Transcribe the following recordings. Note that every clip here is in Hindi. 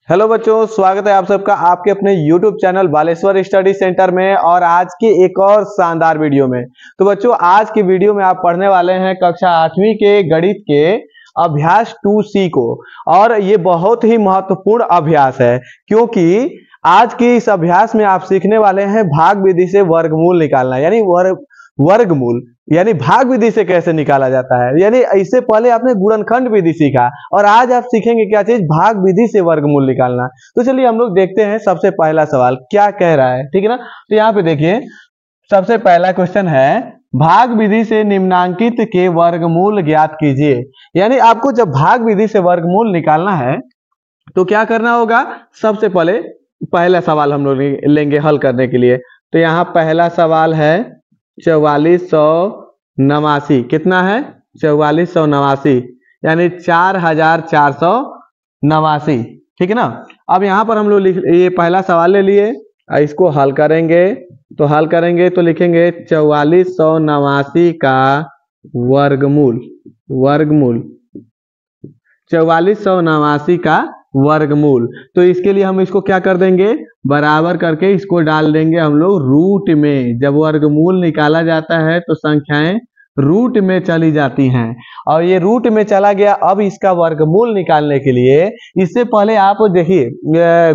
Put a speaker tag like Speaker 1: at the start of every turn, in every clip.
Speaker 1: हेलो बच्चों, स्वागत है आप सबका आपके अपने YouTube channel Baleshwar study centre में। और आज की एक और शानदार वीडियो में तो बच्चों आज की वीडियो में आप पढ़ने वाले हैं कक्षा 8वीं के गणित के अभ्यास 2C को। और ये बहुत ही महत्वपूर्ण अभ्यास है क्योंकि आज के इस अभ्यास में आप सीखने वाले हैं भाग विधि से वर्गमूल निकालना, यानी वर्गमूल यानी भाग विधि से कैसे निकाला जाता है। यानी इससे पहले आपने गुणनखंड विधि सीखा और आज आप सीखेंगे क्या चीज, भाग विधि से वर्गमूल निकालना। तो चलिए हम लोग देखते हैं सबसे पहला सवाल क्या कह रहा है, ठीक है ना। तो यहाँ पे देखिए सबसे पहला क्वेश्चन है, भाग विधि से निम्नांकित के वर्गमूल ज्ञात कीजिए। यानी आपको जब भाग विधि से वर्गमूल निकालना है तो क्या करना होगा, सबसे पहले पहला सवाल हम लोग लेंगे हल करने के लिए। तो यहाँ पहला सवाल है 4489, कितना है 4489, यानी 4489, ठीक है ना। अब यहाँ पर हम लोग ये पहला सवाल ले लिए, इसको हल करेंगे तो लिखेंगे 4489 का वर्गमूल 4489 का वर्गमूल। तो इसके लिए हम इसको क्या कर देंगे, बराबर करके इसको डाल देंगे हम लोग रूट में। जब वर्गमूल निकाला जाता है तो संख्याएं रूट में चली जाती हैं और ये रूट में चला गया। अब इसका वर्गमूल निकालने के लिए, इससे पहले आप देखिए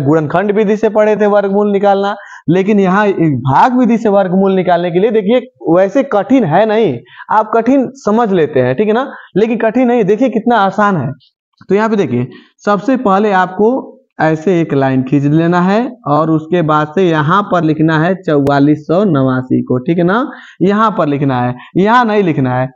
Speaker 1: गुणनखंड विधि से पढ़े थे वर्गमूल निकालना, लेकिन यहाँ भाग विधि से वर्गमूल निकालने के लिए देखिए वैसे कठिन है नहीं, आप कठिन समझ लेते हैं, ठीक है ना, लेकिन कठिन नहीं, देखिए कितना आसान है। तो यहाँ पे देखिए सबसे पहले आपको ऐसे एक लाइन खींच लेना है और उसके बाद से यहाँ पर लिखना है 4489 को, ठीक है ना। यहाँ पर लिखना है, यहाँ नहीं लिखना है।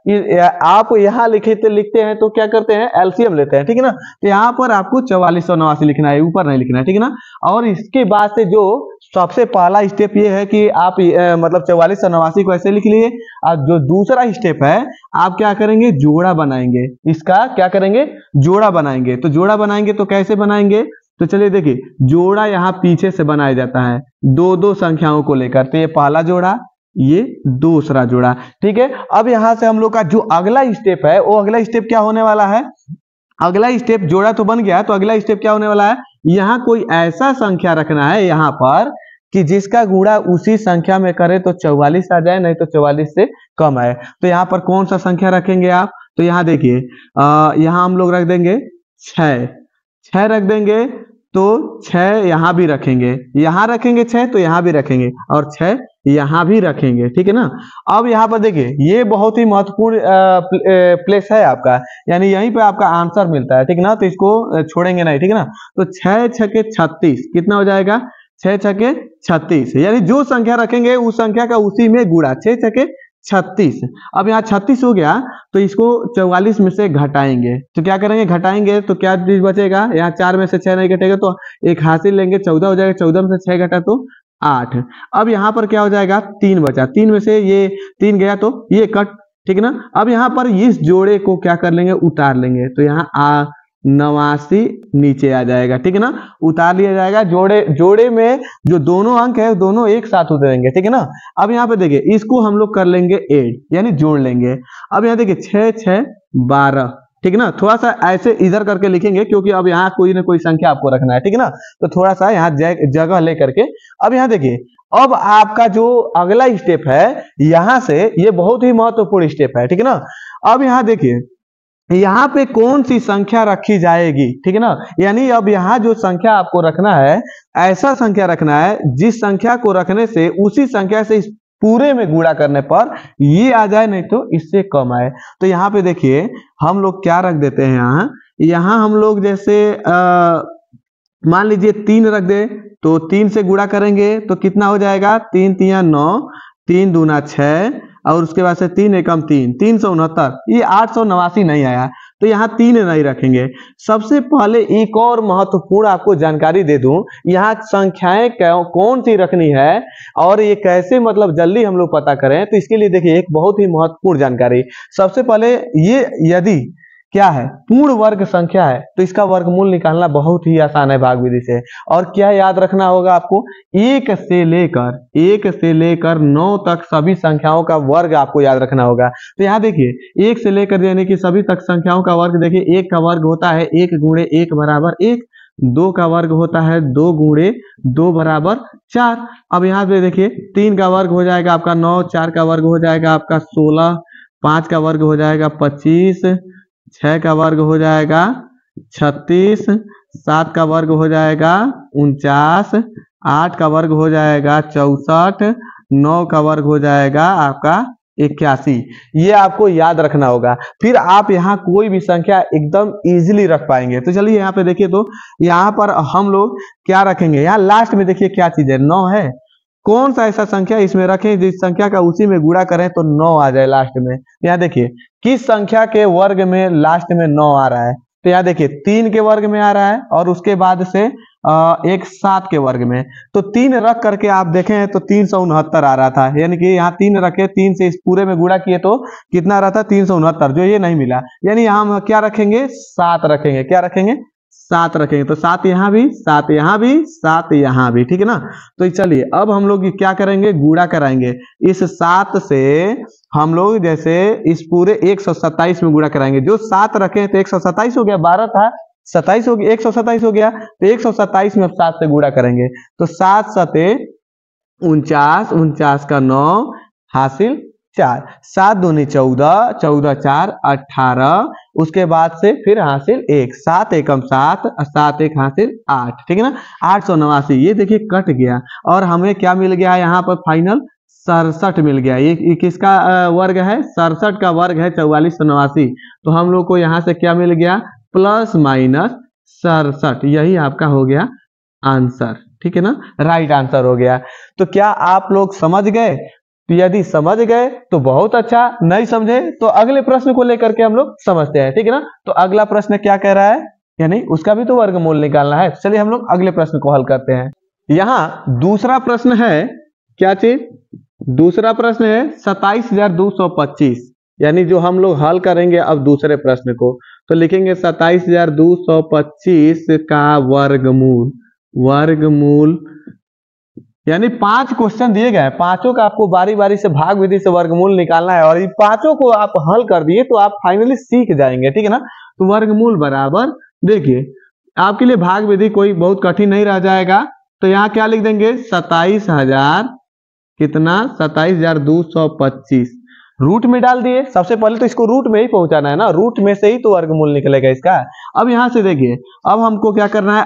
Speaker 1: आप यहाँ लिखते हैं तो क्या करते हैं, एलसीएम लेते हैं, ठीक है ना। तो यहाँ पर आपको 4489 लिखना है, ऊपर नहीं लिखना है, ठीक है ना। और इसके बाद से जो सबसे पहला स्टेप ये है कि आप मतलब 4489 को ऐसे लिख लिए। और जो दूसरा स्टेप है आप क्या करेंगे, जोड़ा बनाएंगे। इसका क्या करेंगे, जोड़ा बनाएंगे। तो जोड़ा बनाएंगे तो कैसे बनाएंगे, तो चलिए देखिए जोड़ा यहाँ पीछे से बनाया जाता है दो संख्याओं को लेकर। तो ये पहला जोड़ा, ये दूसरा जोड़ा, ठीक है। अब यहाँ से हम लोग का जो अगला स्टेप है वो अगला स्टेप क्या होने वाला है, अगला स्टेप जोड़ा तो बन गया, तो अगला स्टेप क्या होने वाला है, यहाँ कोई ऐसा संख्या रखना है यहाँ पर कि जिसका गुणा उसी संख्या में करे तो 44 आ जाए, नहीं तो 44 से कम आए। तो यहाँ पर कौन सा संख्या रखेंगे आप, तो यहाँ देखिए यहाँ हम लोग रख देंगे 6 रख देंगे। तो 6 यहाँ भी रखेंगे, यहाँ रखेंगे 6 तो यहाँ भी रखेंगे और 6 यहाँ भी रखेंगे, ठीक है ना। अब यहाँ पर देखिए ये बहुत ही महत्वपूर्ण प्लेस है आपका, यानी यहीं पे आपका आंसर मिलता है, ठीक है ना। तो इसको छोड़ेंगे नहीं, ठीक है ना। तो 6 छके 36 कितना हो जाएगा, 6 छके 36, यानी जो संख्या रखेंगे उस संख्या का उसी में गुणा, 6 छके 36। अब यहाँ 36 हो गया तो इसको 44 में से घटाएंगे। तो क्या करेंगे, घटाएंगे तो क्या चीज बचेगा, यहाँ 4 में से 6 नहीं घटेगा तो एक हासिल लेंगे, 14 हो जाएगा। 14 में से 6 घटा तो 8। अब यहाँ पर क्या हो जाएगा, 3 बचा, 3 में से ये 3 गया तो ये कट, ठीक है ना। अब यहाँ पर इस जोड़े को क्या कर लेंगे, उतार लेंगे। तो यहाँ 89 नीचे आ जाएगा, ठीक है ना, उतार लिया जाएगा। जोड़े में जो दोनों अंक है दोनों एक साथ उतार देंगे, ठीक है ना। अब यहाँ पे देखिए इसको हम लोग कर लेंगे ऐड, यानी जोड़ लेंगे। अब यहाँ देखिए 6 6 12, ठीक है ना। थोड़ा सा ऐसे इधर करके लिखेंगे क्योंकि अब यहाँ कोई ना कोई संख्या आपको रखना है, ठीक है ना। तो थोड़ा सा यहाँ जगह ले करके अब यहाँ देखिए अब आपका जो अगला स्टेप है, यहाँ से ये बहुत ही महत्वपूर्ण स्टेप है, ठीक है ना। अब यहाँ देखिए यहाँ पे कौन सी संख्या रखी जाएगी, ठीक है ना। यानी अब यहाँ जो संख्या आपको रखना है, ऐसा संख्या रखना है जिस संख्या को रखने से उसी संख्या से इस पूरे में गुणा करने पर ये आ जाए, नहीं तो इससे कम आए। तो यहाँ पे देखिए हम लोग क्या रख देते हैं, यहाँ हम लोग जैसे मान लीजिए 3 रख दे, तो 3 से गुणा करेंगे तो कितना हो जाएगा, 3 3 9, 3 दूना 6 और उसके बाद से 3 एकम 3, 369। ये 889 नहीं आया तो यहाँ 3 नहीं रखेंगे। सबसे पहले एक और महत्वपूर्ण आपको जानकारी दे दूं, यहाँ संख्याएं कौन सी रखनी है और ये कैसे मतलब जल्दी हम लोग पता करें। तो इसके लिए देखिए एक बहुत ही महत्वपूर्ण जानकारी, सबसे पहले ये यदि क्या है, पूर्ण वर्ग संख्या है तो इसका वर्गमूल निकालना बहुत ही आसान है भाग विधि से। और क्या याद रखना होगा आपको, 1 से लेकर 9 तक सभी संख्याओं का वर्ग आपको याद रखना होगा। तो यहाँ देखिए 1 से लेकर यानी कि सभी तक संख्याओं का वर्ग, देखिए 1 का वर्ग होता है 1 गुणे 1 बराबर 1। 2 का वर्ग होता है 2 गुणे 2 बराबर 4। अब यहाँ पे देखिए 3 का वर्ग हो जाएगा आपका 9, 4 का वर्ग हो जाएगा आपका 16, 5 का वर्ग हो जाएगा 25, 6 का वर्ग हो जाएगा 36, 7 का वर्ग हो जाएगा 49, 8 का वर्ग हो जाएगा 64, 9 का वर्ग हो जाएगा आपका 81। ये आपको याद रखना होगा, फिर आप यहाँ कोई भी संख्या एकदम इजीली रख पाएंगे। तो चलिए यहाँ पे देखिए, तो यहाँ पर हम लोग क्या रखेंगे, यहाँ लास्ट में देखिए क्या चीज है, 9 है। कौन सा ऐसा संख्या इसमें रखें जिस संख्या का उसी में गुणा करें तो 9 आ जाए लास्ट में। यहाँ देखिए किस संख्या के वर्ग में लास्ट में 9 आ रहा है, तो यहाँ देखिए 3 के वर्ग में आ रहा है और उसके बाद से एक 7 के वर्ग में। तो 3 रख करके आप देखें तो 369 आ रहा था, यानी कि यहाँ 3 रखे, 3 से इस पूरे में गुणा किए तो कितना आ रहा था 369, जो ये नहीं मिला। यानी यहाँ हम क्या रखेंगे, 7 रखेंगे। क्या रखेंगे, 7 रखेंगे। तो 7 यहाँ भी, 7 यहाँ भी, 7 यहाँ भी, ठीक है ना। तो चलिए अब हम लोग क्या करेंगे, गुणा कराएंगे। इस 7 से हम लोग जैसे इस पूरे 127 में गुणा कराएंगे। जो 7 रखे तो 127 हो गया, 12 था 27 हो गया, 127 हो गया, तो 127 में अब 7 से गुणा करेंगे तो 7 सते 49, 49 का 9 हासिल 4, 7 दूनी 14, 14 4 18, उसके बाद से फिर हासिल 1, 7 एकम 7, 7 1 हासिल 8, ठीक है ना। 889, ये देखिए कट गया और हमें क्या मिल गया है यहाँ पर फाइनल 67 मिल गया। ये किसका वर्ग है, 67 का वर्ग है 4489। तो हम लोग को यहाँ से क्या मिल गया, प्लस माइनस 67, यही आपका हो गया आंसर, ठीक है ना, राइट आंसर हो गया। तो क्या आप लोग समझ गए? तो यदि समझ गए तो बहुत अच्छा, नहीं समझे तो अगले प्रश्न को लेकर के हम लोग समझते हैं, ठीक है ना। तो अगला प्रश्न क्या कह रहा है, यानी उसका भी तो वर्गमूल निकालना है। चलिए हम लोग अगले प्रश्न को हल करते हैं। यहाँ दूसरा प्रश्न है, क्या चीज, दूसरा प्रश्न है 27,225, यानी जो हम लोग हल करेंगे अब दूसरे प्रश्न को, तो लिखेंगे 27,225 का वर्गमूल। वर्गमूल यानी 5 क्वेश्चन दिए गए हैं, पांचों का आपको बारी बारी से भाग विधि से वर्गमूल निकालना है और इन पांचों को आप हल कर दिए तो आप फाइनली सीख जाएंगे, ठीक है ना। तो वर्गमूल बराबर, देखिए आपके लिए भाग विधि कोई बहुत कठिन नहीं रह जाएगा। तो यहाँ क्या लिख देंगे, 27,000 कितना, 27,225 रूट में डाल दिए। सबसे पहले तो इसको रूट में ही पहुंचाना है ना, रूट में से ही तो वर्गमूल निकलेगा इसका। अब यहां से देखिए, अब हमको क्या करना है,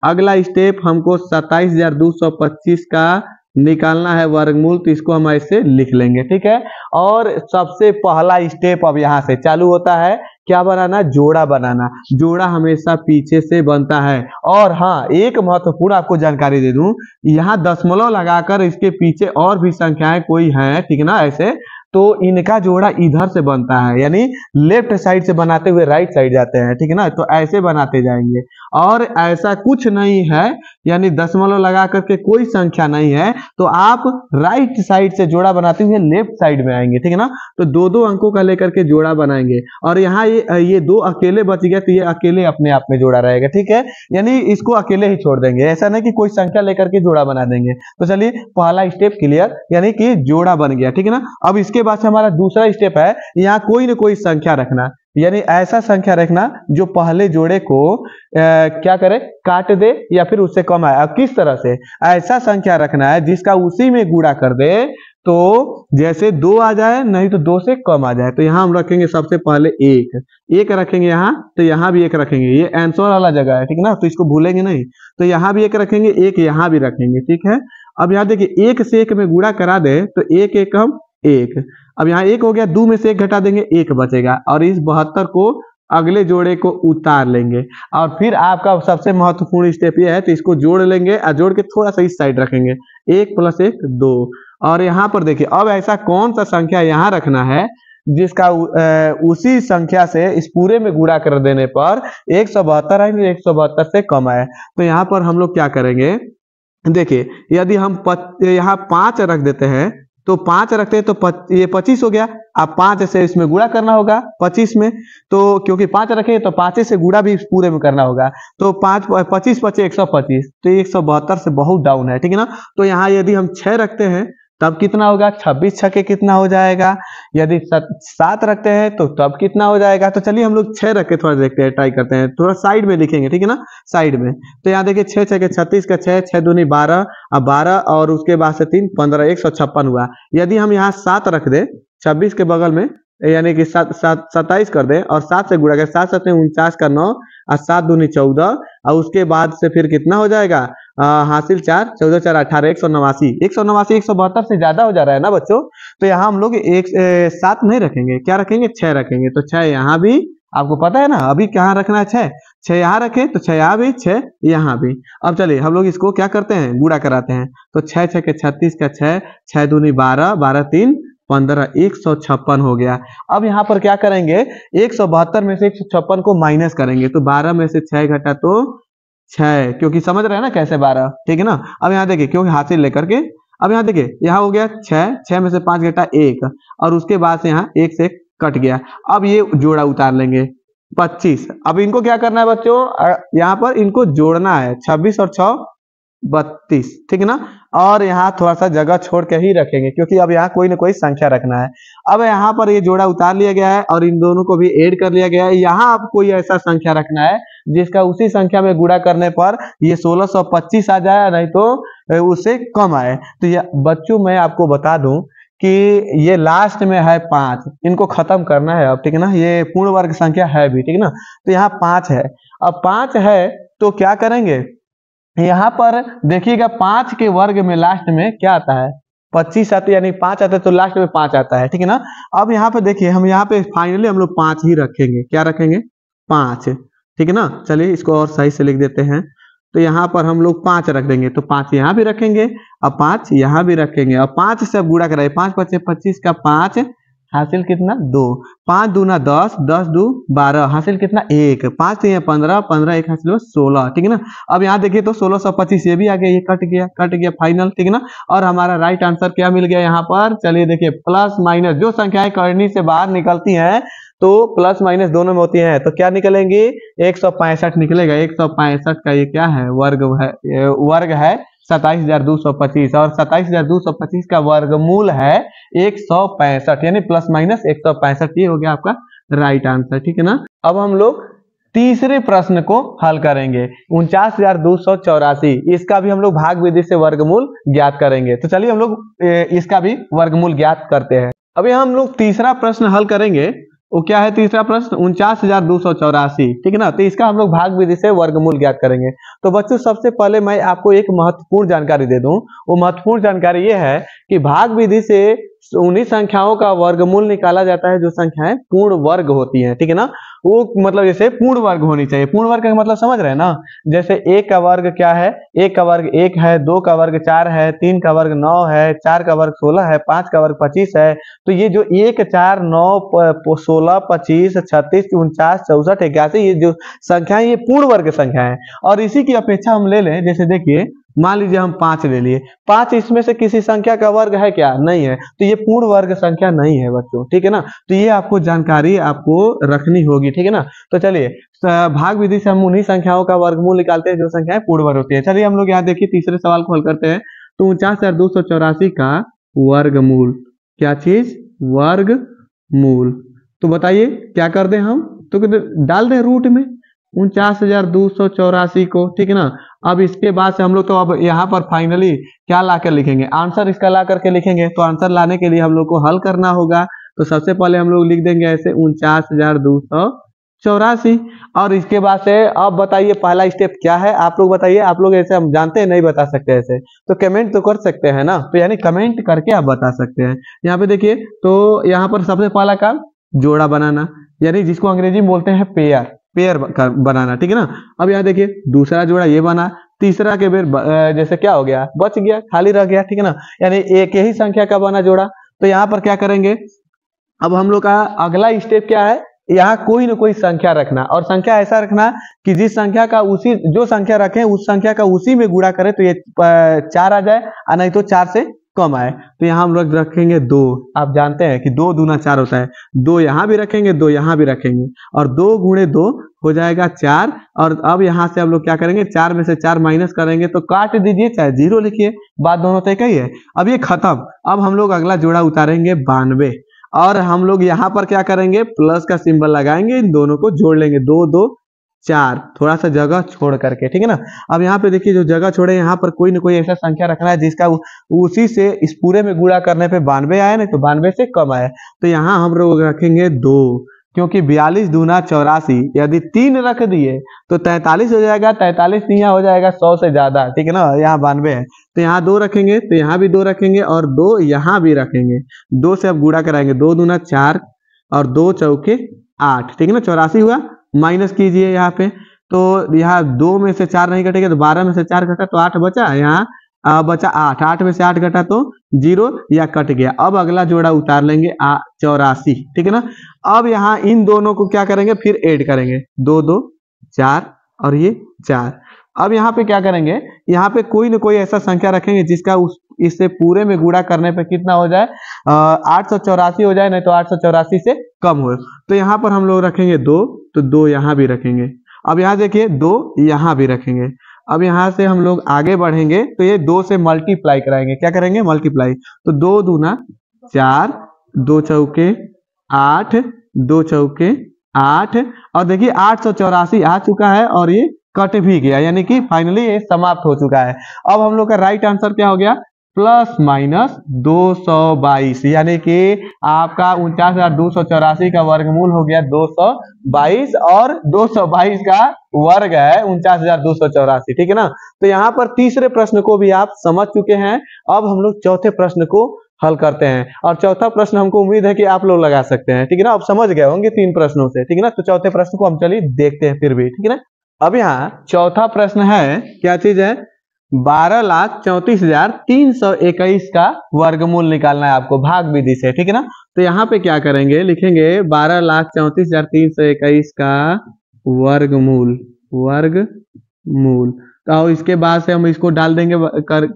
Speaker 1: अगला स्टेप हमको 27,225 का निकालना है वर्गमूल। तो इसको हम ऐसे लिख लेंगे, ठीक है। और सबसे पहला स्टेप अब यहाँ से चालू होता है, क्या बनाना, जोड़ा बनाना। जोड़ा हमेशा पीछे से बनता है। और हाँ, एक महत्वपूर्ण आपको जानकारी दे दूं, यहाँ दशमलव लगाकर इसके पीछे और भी संख्याएं कोई हैं, ठीक है ना, ऐसे तो इनका जोड़ा इधर से बनता है, यानी लेफ्ट साइड से बनाते हुए राइट साइड जाते हैं, ठीक है ना। तो ऐसे बनाते जाएंगे और ऐसा कुछ नहीं है, यानी दशमलव लगा करके कोई संख्या नहीं है तो आप राइट साइड से जोड़ा बनाते हुए लेफ्ट साइड में आएंगे, ठीक है ना। तो 2-2 अंकों का लेकर के जोड़ा बनाएंगे और यहाँ ये 2 अकेले बच गया तो ये अकेले अपने आप में जोड़ा रहेगा, ठीक है। यानी इसको अकेले ही छोड़ देंगे, ऐसा नहीं कि कोई संख्या लेकर के जोड़ा बना देंगे। तो चलिए पहला स्टेप क्लियर, यानी कि जोड़ा बन गया, ठीक है ना। अब इसके बाद से हमारा दूसरा स्टेप है, यहाँ कोई ना कोई संख्या रखना, यानी ऐसा संख्या रखना जो पहले जोड़े को क्या करे, काट दे या फिर उससे कम आए। अब किस तरह से, ऐसा संख्या रखना है जिसका उसी में गुणा कर दे, तो जैसे 2 आ जाए, नहीं तो 2 से कम आ जाए। तो यहाँ हम रखेंगे सबसे पहले 1 रखेंगे यहाँ, तो यहाँ भी 1 रखेंगे, ये आंसर वाला जगह है, ठीक है ना, तो इसको भूलेंगे नहीं। तो यहाँ भी 1 रखेंगे, 1 यहाँ भी रखेंगे, ठीक है। अब यहाँ देखिए 1 से 1 में गुणा करा दे तो 1 1 हम 1, अब यहाँ 1 हो गया, 2 में से 1 घटा देंगे, 1 बचेगा और इस 72 को अगले जोड़े को उतार लेंगे। और फिर आपका सबसे महत्वपूर्ण स्टेप ये है, तो इसको जोड़ लेंगे और जोड़ के थोड़ा सा इस साइड रखेंगे, 1 + 1 2। और यहाँ पर देखिए अब ऐसा कौन सा संख्या यहाँ रखना है जिसका उसी संख्या से इस पूरे में गुणा कर देने पर 172 आए, 172 से कम आए। तो यहाँ पर हम लोग क्या करेंगे, देखिए यदि हम यहाँ 5 रख देते हैं तो 5 रखते हैं तो ये 25 हो गया। अब 5 से इसमें गुणा करना होगा 25 में, तो क्योंकि 5 रखे तो 5 से गुणा भी इस पूरे में करना होगा। तो 25 × 5 = 125, तो 172 से बहुत डाउन है, ठीक है ना। तो यहाँ यदि हम 6 रखते हैं तब कितना होगा, 26 छके कितना हो जाएगा। यदि 7 रखते हैं तो तब कितना हो जाएगा। तो चलिए हम लोग 6 रख के थोड़ा देखते हैं, ट्राई करते हैं, थोड़ा साइड में लिखेंगे, ठीक है ना, साइड में। तो यहाँ देखिए 6 छके 36 का 6, 6 दूनी 12, अब 12 और उसके बाद से 3 15, 156 हुआ। यदि हम यहाँ 7 रख दे 26 के बगल में, यानी कि 27 कर दे और 7 से गुणा कर, 7 7 49 का 9 और 7 दूनी 14 और उसके बाद से फिर कितना हो जाएगा, हासिल 4 14 4 18, 189, 172 से ज्यादा हो जा रहा है ना बच्चों। तो यहाँ हम लोग 7 नहीं रखेंगे, क्या रखेंगे, 6 रखेंगे। तो 6 यहाँ भी, आपको पता है ना अभी कहाँ रखना है, 6 यहाँ रखें तो 6 यहाँ भी, 6 यहाँ भी। अब चलिए हम लोग इसको क्या करते हैं, गुणा कराते हैं। तो 6 छके 36 का 6, 6 दूनी 12, 12 3 15, 156 हो गया। अब यहाँ पर क्या करेंगे, 172 में से 156 को माइनस करेंगे। तो 12 में से 6 घटा तो 6, क्योंकि समझ रहे हैं ना कैसे 12, ठीक है ना। अब यहाँ देखिए क्योंकि हासिल लेकर के, अब यहाँ देखिए यहाँ हो गया 6 में से 5 घटा 1 और उसके बाद से यहाँ 1 से कट गया। अब ये जोड़ा उतार लेंगे 25। अब इनको क्या करना है बच्चों, यहाँ पर इनको जोड़ना है, 26 और 6 32, ठीक है ना। और यहाँ थोड़ा सा जगह छोड़ के ही रखेंगे क्योंकि अब यहाँ कोई ना कोई संख्या रखना है। अब यहाँ पर ये जोड़ा उतार लिया गया है और इन दोनों को भी ऐड कर लिया गया है। यहाँ आप कोई ऐसा संख्या रखना है जिसका उसी संख्या में गुणा करने पर ये 1625 आ जाए, नहीं तो उससे कम आए। तो ये बच्चों मैं आपको बता दूं कि ये लास्ट में है 5, इनको खत्म करना है अब, ठीक है ना। ये पूर्ण वर्ग संख्या है भी, ठीक है ना। तो यहाँ 5 है, अब 5 है तो क्या करेंगे, यहाँ पर देखिएगा 5 के वर्ग में लास्ट में क्या आता है, 25 आते, यानी 5 आता है तो लास्ट में 5 आता है, ठीक है ना। अब यहाँ पे देखिए हम यहाँ पे फाइनली हम लोग 5 ही रखेंगे, क्या रखेंगे, 5, ठीक है ना। चलिए इसको और सही से लिख देते हैं। तो यहाँ पर हम लोग 5 रख देंगे, तो 5 यहाँ भी रखेंगे, अब 5 यहाँ भी रखेंगे, अब 5 से अब गुणा कराइए, 5 5 25 का 5, हासिल कितना 2, 5 दूना 10, 10 दू 12, हासिल कितना 1, 5 3 15, 15 1 हासिल 16, ठीक है ना। अब यहाँ देखिए तो 1625 ये भी आ गया, ये कट गया फाइनल, ठीक है ना। और हमारा राइट आंसर क्या मिल गया यहाँ पर, चलिए देखिए प्लस माइनस जो संख्याएं करनी से बाहर निकलती हैं तो प्लस माइनस दोनों में होती हैं, तो क्या निकलेंगी, 165 निकलेगा। 165 का ये क्या है, वर्ग है 27,225 और 27,225 का वर्गमूल है 165, यानी प्लस माइनस 165। ये हो गया आपका राइट आंसर, ठीक है ना। अब हम लोग तीसरे प्रश्न को हल करेंगे, 49,284, इसका भी हम लोग भाग विधि से वर्गमूल ज्ञात करेंगे। तो चलिए हम लोग इसका भी वर्गमूल ज्ञात करते हैं। अभी हम लोग तीसरा प्रश्न हल करेंगे, वो क्या है तीसरा प्रश्न, 49,284, ठीक है ना। तो इसका हम लोग भाग विधि से वर्गमूल ज्ञात करेंगे। तो बच्चों सबसे पहले मैं आपको एक महत्वपूर्ण जानकारी दे दूं, वो महत्वपूर्ण जानकारी ये है कि भाग विधि से उन्हीं संख्याओं का वर्गमूल निकाला जाता है जो संख्याएं पूर्ण वर्ग होती हैं, ठीक है ना। वो मतलब जैसे पूर्ण वर्ग होनी चाहिए। पूर्ण वर्ग का मतलब समझ रहे हैं ना, जैसे 1 का वर्ग क्या है, 1 का वर्ग 1 है, 2 का वर्ग 4 है, 3 का वर्ग 9 है, 4 का वर्ग 16 है, 5 का वर्ग 25 है। तो ये जो 1 4 9 16 25 36 49 64 81 ये जो संख्याएं ये पूर्ण वर्ग संख्या है। और इसी की अपेक्षा हम ले लें, जैसे देखिए मान लीजिए हम 5 ले लिए, 5 इसमें से किसी संख्या का वर्ग है क्या, नहीं है, तो ये पूर्ण वर्ग संख्या नहीं है बच्चों, ठीक है ना। तो ये आपको जानकारी आपको रखनी होगी, ठीक है ना। तो चलिए भाग विधि से हम उन्हीं संख्याओं का वर्गमूल निकालते हैं जो संख्याएं पूर्ण वर्ग होती है। चलिए हम लोग यहाँ देखिए तीसरे सवाल को हल करते हैं। तो 49,284 का वर्गमूल, क्या चीज, वर्गमूल। तो बताइए क्या कर दें हम, तो डाल दें रूट में 49,284 को, ठीक है ना। अब इसके बाद से हम लोग तो अब यहाँ पर फाइनली क्या लाकर लिखेंगे, आंसर इसका ला करके लिखेंगे। तो आंसर लाने के लिए हम लोग को हल करना होगा। तो सबसे पहले हम लोग लिख देंगे ऐसे 49,284 और इसके बाद से अब बताइए पहला स्टेप क्या है, आप लोग बताइए। आप लोग ऐसे हम जानते हैं नहीं बता सकते ऐसे, तो कमेंट तो कर सकते हैं ना, तो यानी कमेंट करके आप बता सकते हैं। यहाँ पे देखिए तो यहाँ पर सबसे पहला काम जोड़ा बनाना, यानी जिसको अंग्रेजी में बोलते हैं पेयर बनाना, ठीक है ना। अब यहाँ देखिए दूसरा जोड़ा ये बना, तीसरा के बेर जैसे क्या हो गया, बच गया, खाली रह गया, ठीक है ना। यानी एक ही संख्या का बना जोड़ा। तो यहाँ पर क्या करेंगे, अब हम लोग का अगला स्टेप क्या है, यहाँ कोई ना कोई संख्या रखना और संख्या ऐसा रखना कि जिस संख्या का उसी जो संख्या रखें उस संख्या का उसी में गुणा करें तो ये 4 आ जाए, नहीं तो 4 से कम आए। तो यहाँ हम लोग रखेंगे 2। आप जानते हैं कि 2 दूना 4 होता है, 2 यहाँ भी रखेंगे, 2 यहाँ भी रखेंगे, और 2 गुणे 2 हो जाएगा 4। और अब यहाँ से हम लोग क्या करेंगे, 4 में से 4 माइनस करेंगे तो काट दीजिए, चाहे 0 लिखिए, बात दोनों तय ही है। अब ये खत्म। अब हम लोग अगला जोड़ा उतारेंगे 92, और हम लोग यहाँ पर क्या करेंगे, प्लस का सिंबल लगाएंगे, इन दोनों को जोड़ लेंगे, 2 2 4, थोड़ा सा जगह छोड़ करके, ठीक है ना। अब यहाँ पे देखिए जो जगह छोड़े, यहाँ पर कोई ना कोई ऐसा संख्या रखना है जिसका उसी से इस पूरे में गुणा करने पे 92 आया, नहीं तो 92 से कम आया। तो यहाँ हम लोग रखेंगे 2, क्योंकि 42 दूना 84, यदि 3 रख दिए तो 43 हो जाएगा, 43 यहाँ हो जाएगा 100 से ज्यादा, ठीक है ना। यहाँ 92 है तो यहाँ 2 रखेंगे, तो यहाँ भी 2 रखेंगे, और 2 यहाँ भी रखेंगे। 2 से अब गुणा कराएंगे, 2 दूना 4 और 2 चौके 8, ठीक है ना। 84 हुआ, माइनस कीजिए यहाँ पे, तो यहाँ 2 में से 4 नहीं कटेगा तो 12 में से 4 घटा तो 8 बचा, यहाँ बचा 8, 8 में से 8 घटा तो 0 या कट गया। अब अगला जोड़ा उतार लेंगे 84, ठीक है ना। अब यहाँ इन दोनों को क्या करेंगे, फिर ऐड करेंगे, 2 2 4 और ये 4। अब यहाँ पे क्या करेंगे, यहाँ पे कोई ना कोई ऐसा संख्या रखेंगे जिसका इससे पूरे में गुणा करने पे कितना हो जाए, 884 हो जाए, नहीं तो 884 से कम हो। तो यहाँ पर हम लोग रखेंगे 2, तो 2 यहाँ भी रखेंगे। अब यहाँ देखिए 2 यहाँ भी रखेंगे। अब यहाँ से हम लोग आगे बढ़ेंगे तो ये 2 से मल्टीप्लाई कराएंगे, क्या करेंगे, मल्टीप्लाई। तो 2 दूना 4, 2 चौके 8, 2 चौके 8, और देखिए 884 आ चुका है और ये कट भी गया, यानी कि फाइनली ये समाप्त हो चुका है। अब हम लोग का राइट आंसर क्या हो गया, प्लस माइनस 222, यानी कि आपका 49,284 का वर्गमूल हो गया 222, और 222 का वर्ग है 49,284, ठीक है ना। तो यहाँ पर तीसरे प्रश्न को भी आप समझ चुके हैं। अब हम लोग चौथे प्रश्न को हल करते हैं, और चौथा प्रश्न हमको उम्मीद है कि आप लोग लगा सकते हैं, ठीक है ना। अब समझ गए होंगे 3 प्रश्नों से, ठीक है ना। तो चौथे प्रश्न को हम चलिए देखते हैं फिर भी, ठीक है ना। अब यहाँ चौथा प्रश्न है, क्या चीज है, 12,34,321 का वर्गमूल निकालना है आपको भाग विधि से, ठीक है ना। तो यहाँ पे क्या करेंगे, लिखेंगे 12,34,321 का वर्गमूल, वर्गमूल। तो इसके बाद से हम इसको डाल देंगे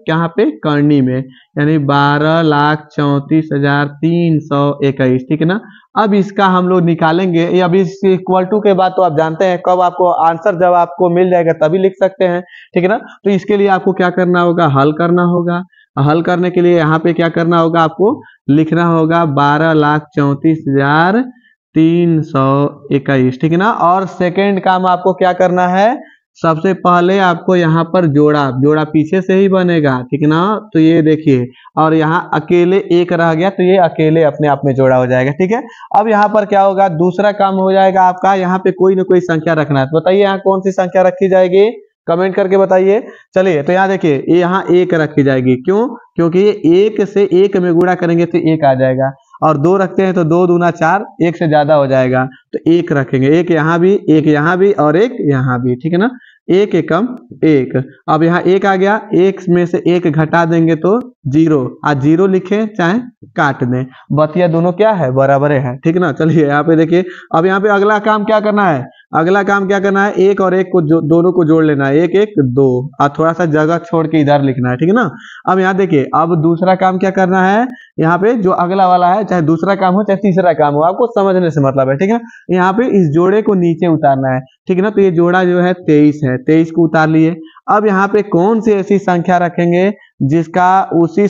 Speaker 1: यहाँ पे करनी में, यानी 12,34,321, ठीक है ना। अब इसका हम लोग निकालेंगे, अब इस इक्वल टू के बाद तो आप जानते हैं कब आपको आंसर जब आपको मिल जाएगा तभी लिख सकते हैं, ठीक है ना। तो इसके लिए आपको क्या करना होगा, हल करना होगा। हल करने के लिए यहाँ पे क्या करना होगा, आपको लिखना होगा 12,34,321, ठीक है ना। और सेकेंड काम आपको क्या करना है, सबसे पहले आपको यहाँ पर जोड़ा पीछे से ही बनेगा, ठीक है ना। तो ये देखिए, और यहाँ अकेले एक रह गया तो ये अकेले अपने आप में जोड़ा हो जाएगा, ठीक है। अब यहाँ पर क्या होगा, दूसरा काम हो जाएगा आपका, यहाँ पे कोई ना कोई संख्या रखना है। तो बताइए यहाँ कौन सी संख्या रखी जाएगी, कमेंट करके बताइए। चलिए तो यहाँ देखिए, ये यहाँ 1 रखी जाएगी, क्यों, क्योंकि ये 1 से 1 में गुणा करेंगे तो 1 आ जाएगा, और 2 रखते हैं तो 2 दूना 4, 1 से ज्यादा हो जाएगा तो 1 रखेंगे, 1 यहाँ भी, 1 यहाँ भी और 1 यहाँ भी, ठीक है ना। 1 एकम 1। अब यहाँ 1 आ गया, 1 में से 1 घटा देंगे तो 0, आज 0 लिखे चाहे काट दें, बतिया दोनों क्या है, बराबर है, ठीक है ना। चलिए यहाँ पे देखिए, अब यहाँ पे अगला काम क्या करना है, अगला काम क्या करना है, 1 और 1 को दोनों को जोड़ लेना है, 1 1 2, और थोड़ा सा जगह छोड़ के इधर लिखना है, ठीक है ना। अब यहाँ देखिए, अब दूसरा काम क्या करना है, यहाँ पे जो अगला वाला है, चाहे दूसरा काम हो चाहे तीसरा काम हो, आपको समझने से मतलब है, ठीक है ना। यहाँ पे इस जोड़े को नीचे उतारना है, ठीक है ना। तो ये जोड़ा जो है 23 है, 23 को उतार लिए। अब यहाँ पे कौन सी ऐसी संख्या रखेंगे जिसका उसी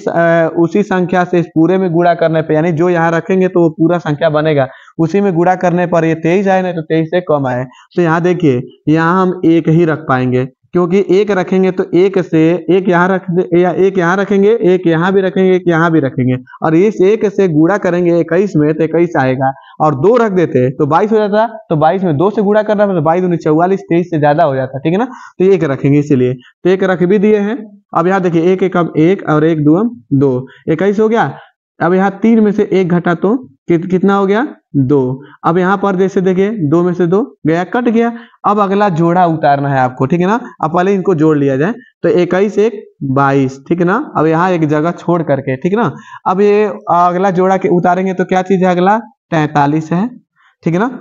Speaker 1: संख्या से इस पूरे में गुणा करने पे, यानी जो यहाँ रखेंगे तो वो पूरा संख्या बनेगा, उसी में गुणा करने पर ये 23 आए, नहीं तो 23 से कम आए। तो यहाँ देखिए, यहाँ हम 1 ही रख पाएंगे, क्योंकि 1 रखेंगे तो 1 से 1 यहाँ रख दे, या 1 यहाँ रखेंगे, 1 यहाँ भी रखेंगे, 1 यहाँ भी रखेंगे, और इस 1 से गुणा करेंगे 21 में तो 21 आएगा, और 2 रख देते तो 22 हो जाता, तो 22 में 2 से गुणा करना तो 22 दूनी 44, 23 से ज्यादा हो जाता, ठीक है ना। तो 1 रखेंगे, इसीलिए तो 1 रख भी दिए हैं। अब यहाँ देखिए, 1 एकम 1 और 1 दूम 2, 21 हो गया। अब यहाँ 3 में से 1 घटा तो कितना हो गया, 2। अब यहाँ पर जैसे देखिए, 2 में से 2 गया, कट गया। अब अगला जोड़ा उतारना है आपको, ठीक है ना। अब पहले इनको जोड़ लिया जाए, तो 21 1 22, ठीक है ना। अब यहाँ एक जगह छोड़ करके, ठीक है ना। अब ये अगला जोड़ा के उतारेंगे तो क्या चीज है, अगला 43 है, ठीक है ना।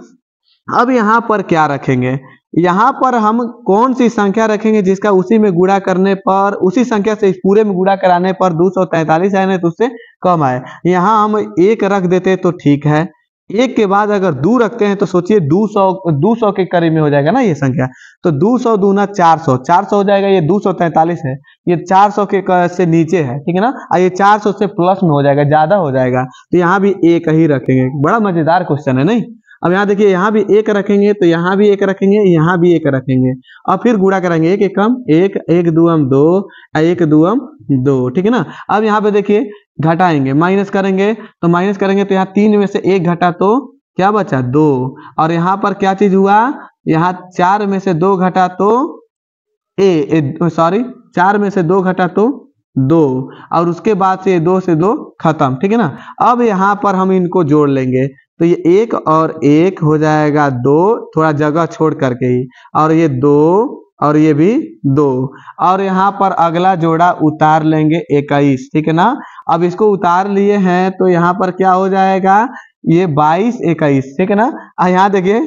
Speaker 1: अब यहाँ पर क्या रखेंगे, यहाँ पर हम कौन सी संख्या रखेंगे जिसका उसी में गुणा करने पर, उसी संख्या से इस पूरे में गुणा कराने पर 243 आए, नहीं तो उससे कम आए। यहाँ हम 1 रख देते तो ठीक है, 1 के बाद अगर 2 रखते हैं तो सोचिए 200 के करीब में हो जाएगा ना ये संख्या। तो 200 दूना 400, 400 हो जाएगा, ये 243 है, ये 400 के से नीचे है, ठीक है ना। और ये 400 से प्लस में हो जाएगा, ज्यादा हो जाएगा, तो यहाँ भी 1 ही रखेंगे। बड़ा मजेदार क्वेश्चन है नहीं। अब यहाँ देखिए, यहाँ भी 1 रखेंगे तो यहाँ भी 1 रखेंगे, यहाँ भी 1 रखेंगे, और फिर गुणा करेंगे, 1 एकम 1, 1 दूम 2, 1 दूम 2, ठीक है ना। अब यहाँ पे देखिए घटाएंगे, माइनस करेंगे, तो माइनस करेंगे तो यहाँ 3 में से 1 घटा तो क्या बचा 2, और यहाँ पर क्या चीज हुआ, यहाँ 4 में से 2 घटा तो 4 में से 2 घटा तो 2, और उसके बाद से 2 से 2 खत्म, ठीक है ना। अब यहाँ पर हम इनको जोड़ लेंगे, तो ये 1 और 1 हो जाएगा 2, थोड़ा जगह छोड़ करके ही, और ये 2 और ये भी 2, और यहाँ पर अगला जोड़ा उतार लेंगे 21, ठीक है ना। अब इसको उतार लिए हैं तो यहाँ पर क्या हो जाएगा, ये 22 21, ठीक है ना। यहाँ देखिए,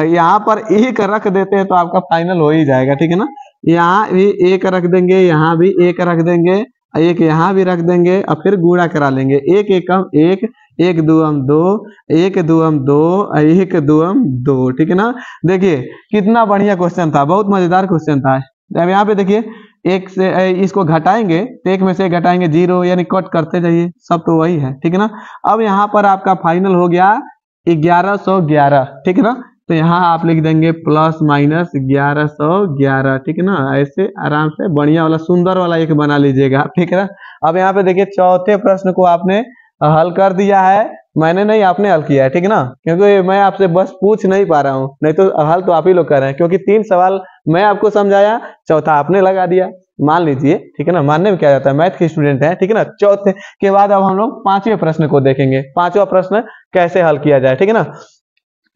Speaker 1: यहाँ पर 1 रख देते हैं तो आपका फाइनल हो ही जाएगा, ठीक है ना। यहाँ भी 1 रख देंगे, यहाँ भी 1 रख देंगे, 1 यहाँ भी रख देंगे, और फिर गुणा करा लेंगे, 1 एकम 1, 1 दूम 2, 1 दूम 2, 1 दूम 2, ठीक है ना। देखिए कितना बढ़िया क्वेश्चन था, बहुत मजेदार क्वेश्चन था। अब यहाँ पे देखिए, 1 से इसको घटाएंगे तो 1 में से घटाएंगे 0, यानी कट करते जाइए, सब तो वही है, ठीक है ना। अब यहाँ पर आपका फाइनल हो गया 1111, ठीक है ना। तो यहाँ आप लिख देंगे प्लस माइनस 1111, ठीक है ना। ऐसे आराम से बढ़िया वाला सुंदर वाला एक बना लीजिएगा, ठीक है ना। अब यहाँ पे देखिए, चौथे प्रश्न को आपने हल कर दिया है, मैंने नहीं, आपने हल किया है, ठीक है ना। क्योंकि मैं आपसे बस पूछ नहीं पा रहा हूँ, नहीं तो हल तो आप ही लोग कर रहे हैं, क्योंकि 3 सवाल मैं आपको समझाया, चौथा आपने लगा दिया, मान लीजिए, ठीक है ना। मानने में क्या जाता है, मैथ के स्टूडेंट है, ठीक है ना। चौथे के बाद अब हम लोग 5वें प्रश्न को देखेंगे, 5वां प्रश्न कैसे हल किया जाए, ठीक है ना।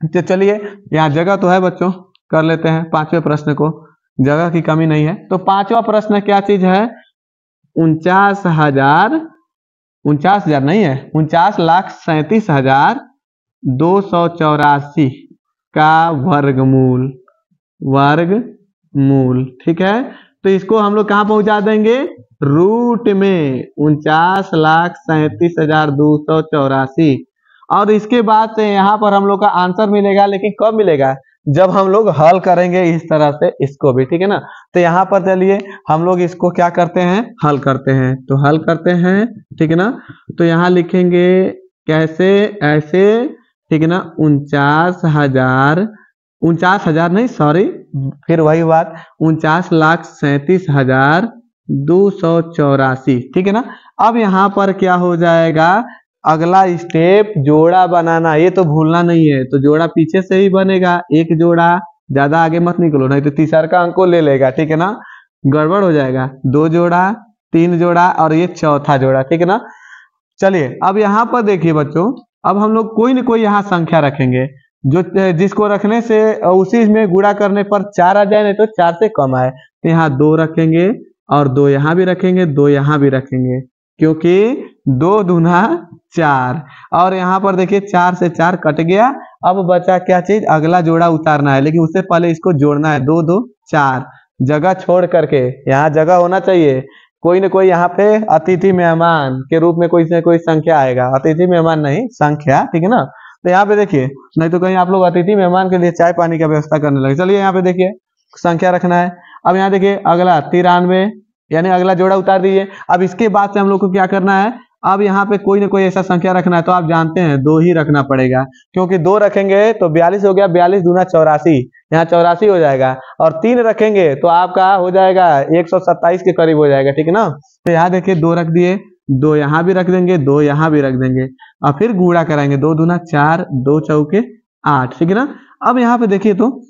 Speaker 1: तो चलिए, यहाँ जगह तो है बच्चों, कर लेते हैं 5वें प्रश्न को, जगह की कमी नहीं है। तो 5वां प्रश्न क्या चीज है, 49,000 नहीं है, 49,37,284 का वर्गमूल, ठीक है। तो इसको हम लोग कहाँ पहुंचा देंगे, रूट में, 49,37,284, और इसके बाद से यहाँ पर हम लोग का आंसर मिलेगा, लेकिन कब मिलेगा, जब हम लोग हल करेंगे इस तरह से इसको भी, ठीक है ना। तो यहाँ पर चलिए हम लोग इसको क्या करते हैं, हल करते हैं, तो हल करते हैं, ठीक है ना। तो यहाँ लिखेंगे कैसे, ऐसे, ठीक है ना। 49,000 नहीं, सॉरी, फिर वही बात, 49,37,284, ठीक है ना। अब यहाँ पर क्या हो जाएगा, अगला स्टेप जोड़ा बनाना, ये तो भूलना नहीं है। तो जोड़ा पीछे से ही बनेगा, एक जोड़ा, ज्यादा आगे मत निकलो, नहीं तो तीसरा का अंक को ले लेगा, ठीक है ना, गड़बड़ हो जाएगा। 2 जोड़ा, 3 जोड़ा, और ये चौथा जोड़ा, ठीक है ना। चलिए अब यहाँ पर देखिए बच्चों, अब हम लोग कोई न कोई यहाँ संख्या रखेंगे, जो जिसको रखने से उसी में गुणा करने पर 4 आ जाए, नहीं तो 4 से कम आए। तो यहाँ 2 रखेंगे, और 2 यहाँ भी रखेंगे, 2 यहाँ भी रखेंगे, क्योंकि 2 दूना 4, और यहाँ पर देखिए 4 से 4 कट गया। अब बचा क्या चीज, अगला जोड़ा उतारना है, लेकिन उससे पहले इसको जोड़ना है। 2 2 4, जगह छोड़ करके, यहाँ जगह होना चाहिए, कोई न कोई यहाँ पे अतिथि मेहमान के रूप में कोई से कोई संख्या आएगा, अतिथि मेहमान नहीं, संख्या, ठीक है ना। तो यहाँ पे देखिए, नहीं तो कहीं आप लोग अतिथि मेहमान के लिए चाय पानी का व्यवस्था करने लगे। चलिए यहाँ पे देखिए संख्या रखना है। अब यहाँ देखिए अगला 93, यानी अगला जोड़ा उतार दीजिए। अब इसके बाद से हम लोग को क्या करना है, अब यहाँ पे कोई ना कोई ऐसा संख्या रखना है। तो आप जानते हैं 2 ही रखना पड़ेगा, क्योंकि 2 रखेंगे तो 42 हो गया, 42 दूना 84, यहाँ 84 हो जाएगा, और 3 रखेंगे तो आपका हो जाएगा 127 के करीब हो जाएगा, ठीक है ना। तो यहाँ देखिए 2 रख दिए, 2 यहाँ भी रख देंगे, 2 यहाँ भी रख देंगे, और फिर गुणा कराएंगे, 2 दूना 4, 2 चौके 8, ठीक है ना। अब यहाँ पे देखिए, तो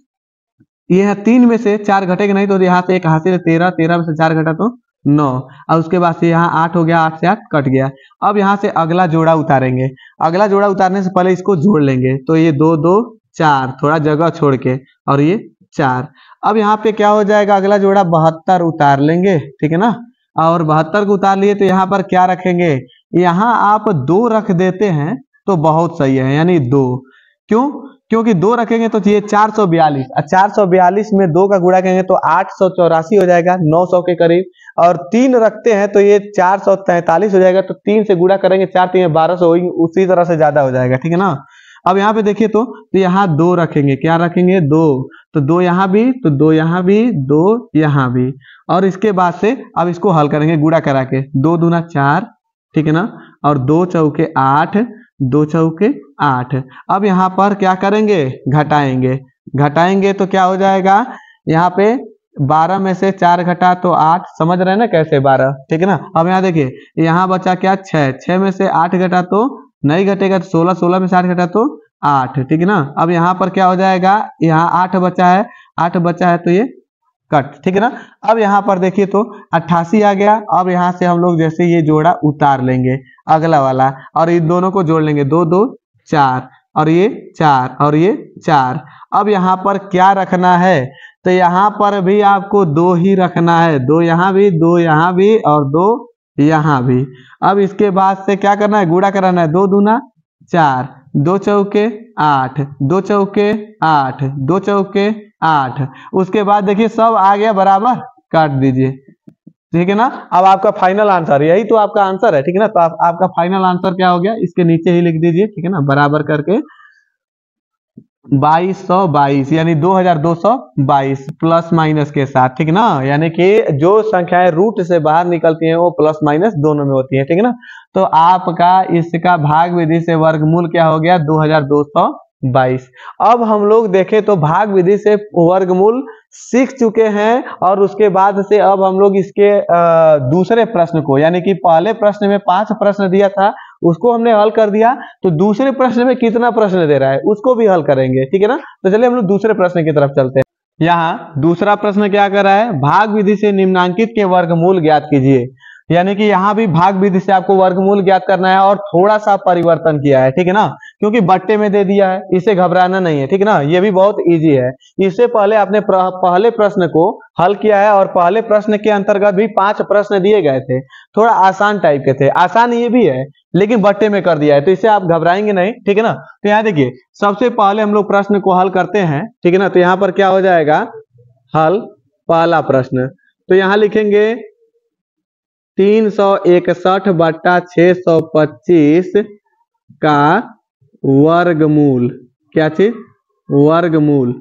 Speaker 1: ये 3 में से 4 घटेगा नहीं, तो यहाँ से एक हासिल 13, 13 में से 4 घटा तो 9, और उसके बाद से यहाँ 8 हो गया, 8 से 8 कट गया। अब यहाँ से अगला जोड़ा उतारेंगे, अगला जोड़ा उतारने से पहले इसको जोड़ लेंगे। तो ये 2 2 4, थोड़ा जगह छोड़ के, और ये 4। अब यहाँ पे क्या हो जाएगा, अगला जोड़ा 72 उतार लेंगे, ठीक है ना। और 72 को उतार लिए तो यहाँ पर क्या रखेंगे, यहाँ आप 2 रख देते हैं तो बहुत सही है, यानी 2। क्यों, क्योंकि 2 रखेंगे तो ये 442, और 442 में 2 का गुणा करेंगे तो 884 हो जाएगा, 900 के करीब। और 3 रखते हैं तो ये 443 हो जाएगा, तो 3 से गुणा करेंगे 4 3 1200 होगी, उसी तरह से ज्यादा हो जाएगा, ठीक है ना। अब यहाँ पे देखिए तो यहाँ 2 रखेंगे, क्या रखेंगे 2, तो 2 यहाँ भी, तो 2 यहाँ भी, 2 यहाँ भी। और इसके बाद से अब इसको हल करेंगे गुणा करा के, 2 दूना 4, ठीक है ना, और 2 चौके 8, 2 चौके 8। अब यहाँ पर क्या करेंगे, घटाएंगे, घटाएंगे तो क्या हो जाएगा, यहाँ पे 12 में से 4 घटा तो 8, समझ रहे हैं ना कैसे 12, ठीक है ना। अब यहाँ देखिए यहाँ बचा क्या 6, 6 में से 8 घटा तो नहीं घटेगा, तो 16, 16 में से 8 घटा तो 8, ठीक है ना। अब यहाँ पर क्या हो जाएगा, यहाँ 8 बचा है, 8 बचा है तो ये कट, ठीक है ना। अब यहाँ पर देखिए तो 88 आ गया। अब यहाँ से हम लोग जैसे ये जोड़ा उतार लेंगे अगला वाला, और इन दोनों को जोड़ लेंगे, 2 2 4, और ये 4 और ये 4। अब यहाँ पर क्या रखना है, तो यहाँ पर भी आपको 2 ही रखना है, 2 यहाँ भी, 2 यहाँ भी, और 2 यहाँ भी। अब इसके बाद से क्या करना है, गुणा कराना है, 2 दूना 4, 2 चौके 8, 2 चौके 8, 2 चौके 8। उसके बाद देखिए सब आ गया बराबर, काट दीजिए, ठीक है ना। अब आपका फाइनल आंसर, यही तो आपका आंसर है, ठीक है ना। तो आपका फाइनल आंसर क्या हो गया, इसके नीचे ही लिख दीजिए, ठीक है ना, बराबर करके 2222 यानी 2222 प्लस माइनस के साथ, ठीक है ना। यानी कि जो संख्याएं रूट से बाहर निकलती हैं वो प्लस माइनस दोनों में होती है, ठीक है ना। तो आपका इसका भाग विधि से वर्गमूल क्या हो गया, 2222। अब हम लोग देखें तो भाग विधि से वर्गमूल सीख चुके हैं, और उसके बाद से अब हम लोग इसके दूसरे प्रश्न को, यानी कि पहले प्रश्न में 5 प्रश्न दिया था उसको हमने हल कर दिया, तो दूसरे प्रश्न में कितना प्रश्न दे रहा है उसको भी हल करेंगे, ठीक है ना। तो चलिए हम लोग दूसरे प्रश्न की तरफ चलते हैं। यहाँ दूसरा प्रश्न क्या कर रहा है, भाग विधि से निम्नांकित के वर्गमूल ज्ञात कीजिए। यानी कि यहाँ भी भाग विधि से आपको वर्गमूल ज्ञात करना है, और थोड़ा सा परिवर्तन किया है, ठीक है ना, क्योंकि बट्टे में दे दिया है, इसे घबराना नहीं है, ठीक है ना। ये भी बहुत इजी है। इससे पहले आपने पहले प्रश्न को हल किया है, और पहले प्रश्न के अंतर्गत भी 5 प्रश्न दिए गए थे, थोड़ा आसान टाइप के थे, आसान ये भी है लेकिन बट्टे में कर दिया है, तो इससे आप घबराएंगे नहीं, ठीक है ना। तो यहाँ देखिए सबसे पहले हम लोग प्रश्न को हल करते हैं, ठीक है ना। तो यहाँ पर क्या हो जाएगा, हल पहला प्रश्न, तो यहाँ लिखेंगे 361 बट्टा 625 का वर्गमूल, क्या चीज, वर्गमूल।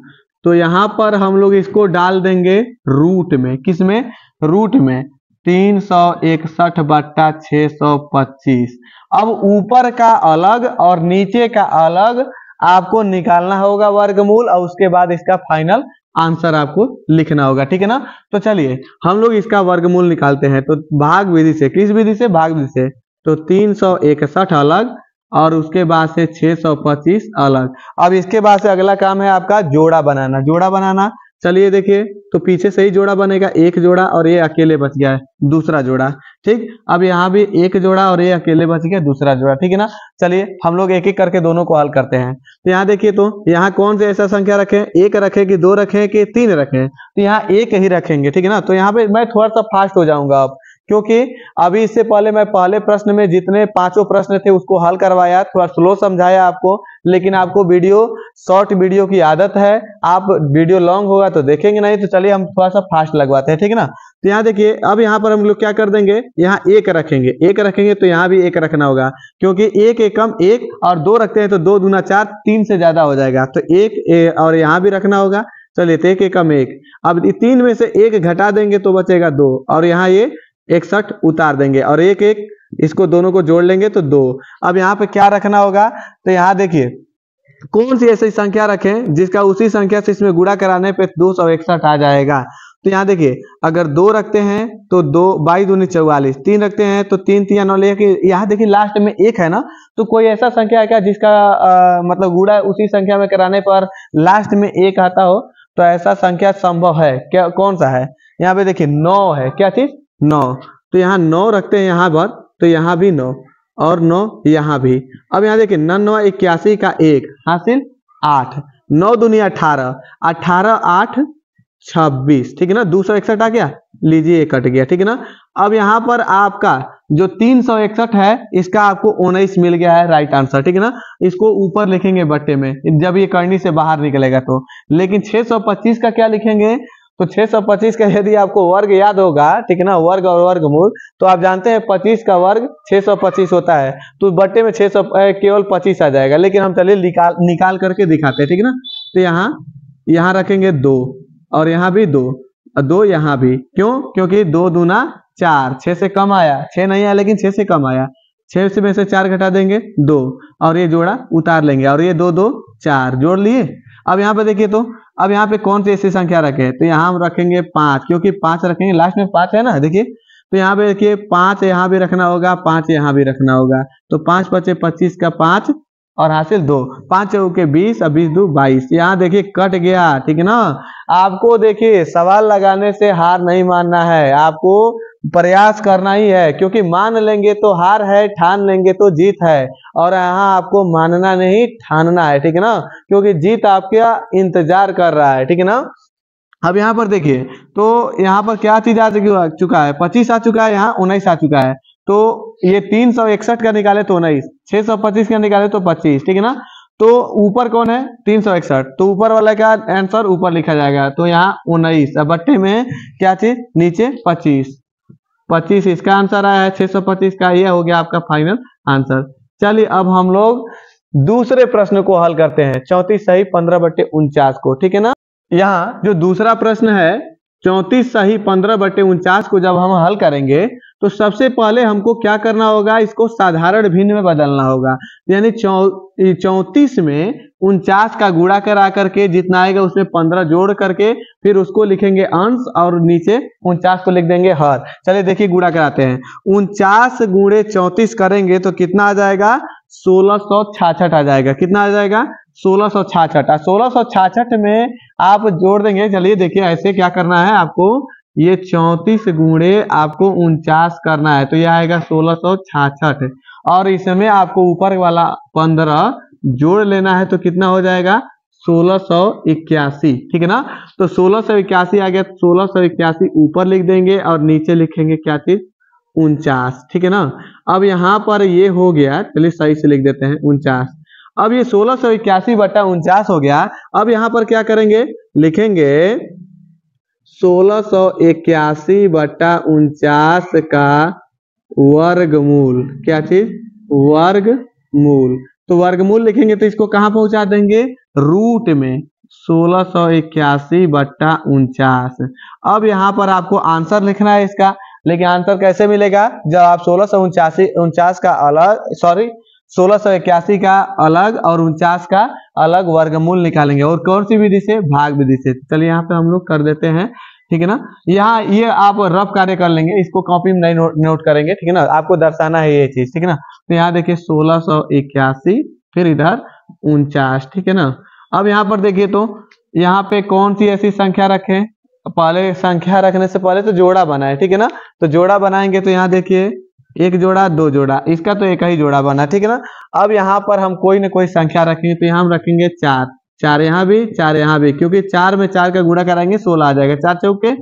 Speaker 1: तो यहाँ पर हम लोग इसको डाल देंगे रूट में, किस में, रूट में, 361 बट्टा 625। अब ऊपर का अलग और नीचे का अलग आपको निकालना होगा वर्गमूल, और उसके बाद इसका फाइनल आंसर आपको लिखना होगा, ठीक है ना। तो चलिए हम लोग इसका वर्गमूल निकालते हैं। तो भाग विधि से, किस विधि से, भाग विधि से, तो 361 अलग और उसके बाद से 625 अलग। अब इसके बाद से अगला काम है आपका जोड़ा बनाना, जोड़ा बनाना। चलिए देखिए, तो पीछे से ही जोड़ा बनेगा, एक जोड़ा, और ये अकेले बच गया है दूसरा जोड़ा, ठीक। अब यहाँ भी एक जोड़ा और ये अकेले बच गया दूसरा जोड़ा, ठीक है ना। चलिए हम लोग एक एक करके दोनों को हल करते हैं। तो यहाँ देखिए, तो यहाँ कौन से ऐसा संख्या रखें, 1 रखें कि 2 रखें कि 3 रखें, तो यहाँ 1 ही रखेंगे, ठीक है ना। तो यहाँ पे मैं थोड़ा सा फास्ट हो जाऊंगा अब, क्योंकि अभी इससे पहले मैं पहले प्रश्न में जितने 5 प्रश्न थे उसको हल करवाया, थोड़ा स्लो समझाया आपको, लेकिन आपको वीडियो शॉर्ट वीडियो की आदत है, आप वीडियो लॉन्ग होगा तो देखेंगे नहीं। तो चलिए हम थोड़ा सा फास्ट लगवाते हैं, ठीक है ना। तो यहाँ देखिए, अब यहाँ पर हम लोग क्या कर देंगे, यहाँ 1 रखेंगे, 1 रखेंगे तो यहाँ भी 1 रखना होगा, क्योंकि 1 एकम 1 और 2 रखते हैं तो 2 दूना 4, 3 से ज्यादा हो जाएगा, तो 1 और यहाँ भी रखना होगा। चलिए तो 1 एकम 1, अब 3 में से 1 घटा देंगे तो बचेगा 2, और यहाँ ये 61 उतार देंगे, और 1 1 इसको दोनों को जोड़ लेंगे तो 2। अब यहाँ पे क्या रखना होगा, तो यहाँ देखिए कौन सी ऐसी संख्या रखें जिसका उसी संख्या से इसमें गुणा कराने पे 261 आ जाएगा। तो यहाँ देखिए, अगर 2 रखते हैं तो 2 22 दूनी 44, 3 रखते हैं तो 3 3 9 लेके, यहाँ देखिए लास्ट में 1 है ना, तो कोई ऐसा संख्या है क्या जिसका मतलब गुणा उसी संख्या में कराने पर लास्ट में 1 आता हो, तो ऐसा संख्या संभव है क्या, कौन सा है, यहाँ पे देखिए 9 है, क्या चीज, 9। तो यहाँ 9 रखते हैं यहाँ पर, तो यहाँ भी 9 और 9 यहाँ भी। अब यहाँ देखिए 9 9 81 का 1 हासिल 8, 9 दूनी 18, 18 8 26, ठीक है ना, 261 आ गया, लीजिए कट गया, ठीक है ना। अब यहाँ पर आपका जो 361 है इसका आपको 19 मिल गया है राइट आंसर, ठीक है ना। इसको ऊपर लिखेंगे बट्टे में जब ये करनी से बाहर निकलेगा तो। लेकिन 625 का क्या लिखेंगे, तो 625 का यदि आपको वर्ग याद होगा, ठीक है ना, वर्ग और वर्गमूल, तो आप जानते हैं 25 का वर्ग 625 होता है, तो बट्टे में 600 केवल 25 आ जाएगा। लेकिन हम चलिए निकाल करके दिखाते हैं, ठीक है ना। तो यहाँ रखेंगे 2 और यहाँ भी 2 यहाँ भी, क्यों, क्योंकि 2 दूना 4, 6 से कम आया, 6 नहीं आया लेकिन 6 से कम आया, 6 में से 4 घटा देंगे 2 और ये जोड़ा उतार लेंगे और ये 2 2 4 जोड़ लिए। अब यहाँ पे देखिए, तो अब यहाँ पे कौन सी ऐसी संख्या रखे, तो यहाँ हम रखेंगे 5, क्योंकि 5 रखेंगे, लास्ट में 5 है ना, देखिए। तो यहाँ पे देखिए 5 यहाँ भी रखना होगा, 5 यहाँ भी रखना होगा, तो 5 पचे 25 का 5 और हासिल 2, 5 चौके 20 और 20 2 22। यहाँ देखिए कट गया, ठीक है ना। आपको देखिए सवाल लगाने से हार नहीं मानना है, आपको प्रयास करना ही है, क्योंकि मान लेंगे तो हार है, ठान लेंगे तो जीत है। और यहाँ आपको मानना नहीं ठानना है, ठीक है ना, क्योंकि जीत आपका इंतजार कर रहा है, ठीक है ना। अब यहाँ पर देखिए, तो यहाँ पर क्या चीज आ चुका है, 25 आ चुका है, यहाँ 19 आ चुका है। तो ये 361 का निकाले तो 19, 625 का निकाले तो 25, ठीक है ना। तो ऊपर कौन है 361, तो ऊपर वाला का आंसर ऊपर लिखा जाएगा, तो यहाँ 19, अब बट्टे में क्या चीज नीचे 25 इसका आंसर आया है 625 का, यह हो गया आपका फाइनल आंसर। चलिए अब हम लोग दूसरे प्रश्न को हल करते हैं, 34 सही 15/49 को, ठीक है ना। यहाँ जो दूसरा प्रश्न है 34 सही 15/49 को जब हम हल करेंगे तो सबसे पहले हमको क्या करना होगा, इसको साधारण भिन्न में बदलना होगा। यानी 34 में 49 का गुणा करा करके जितना आएगा उसमें 15 जोड़ करके फिर उसको लिखेंगे अंश और नीचे 49 को लिख देंगे हर। चलिए देखिए गुणा कराते हैं, 49 गुणे 34 करेंगे तो कितना आ जाएगा 1666 आ जाएगा। कितना आ जाएगा 1666। 1666 में आप जोड़ देंगे, चलिए देखिए ऐसे क्या करना है आपको, ये 34 गुणे आपको 49 करना है, तो यह आएगा 1666 और इसमें आपको ऊपर वाला 15 जोड़ लेना है, तो कितना हो जाएगा 1681, ठीक है ना। तो 1681 आ गया, 1681 ऊपर लिख देंगे और नीचे लिखेंगे क्या चीज 49, ठीक है ना। अब यहाँ पर ये हो गया, चलिए सही से लिख देते हैं 49। अब ये 1681/49 हो गया। अब यहाँ पर क्या करेंगे, लिखेंगे 1681/49 का वर्गमूल, क्या चीज वर्गमूल। तो वर्गमूल लिखेंगे तो इसको कहाँ पहुंचा देंगे रूट में, 1681/49। अब यहाँ पर आपको आंसर लिखना है इसका, लेकिन आंसर कैसे मिलेगा, जब आप 1649 का अलग, 1681 का अलग और 49 का अलग वर्गमूल निकालेंगे, और कौन सी विधि से, भाग विधि से। चलिए यहाँ पे हम लोग कर देते हैं, ठीक है ना। यहाँ ये आप रफ कार्य कर लेंगे, इसको कॉपी में नहीं नोट करेंगे, ठीक है ना, आपको दर्शाना है ये चीज, ठीक है ना। तो यहाँ देखिए 1681 फिर इधर 49, ठीक है ना। अब यहाँ पर देखिए, तो यहाँ पे कौन सी ऐसी संख्या रखें, पहले संख्या रखने से पहले तो जोड़ा बनाए, ठीक है ना। तो जोड़ा बनाएंगे तो यहाँ देखिए 1 जोड़ा 2 जोड़ा, इसका तो एक ही जोड़ा बना, ठीक है ना। अब यहाँ पर हम कोई ना कोई संख्या रखेंगे, तो यहाँ हम रखेंगे 4, 4 यहाँ भी 4 यहाँ भी, क्योंकि 4 में 4 का गुणा कराएंगे 16 आ जाएगा, 4 चौके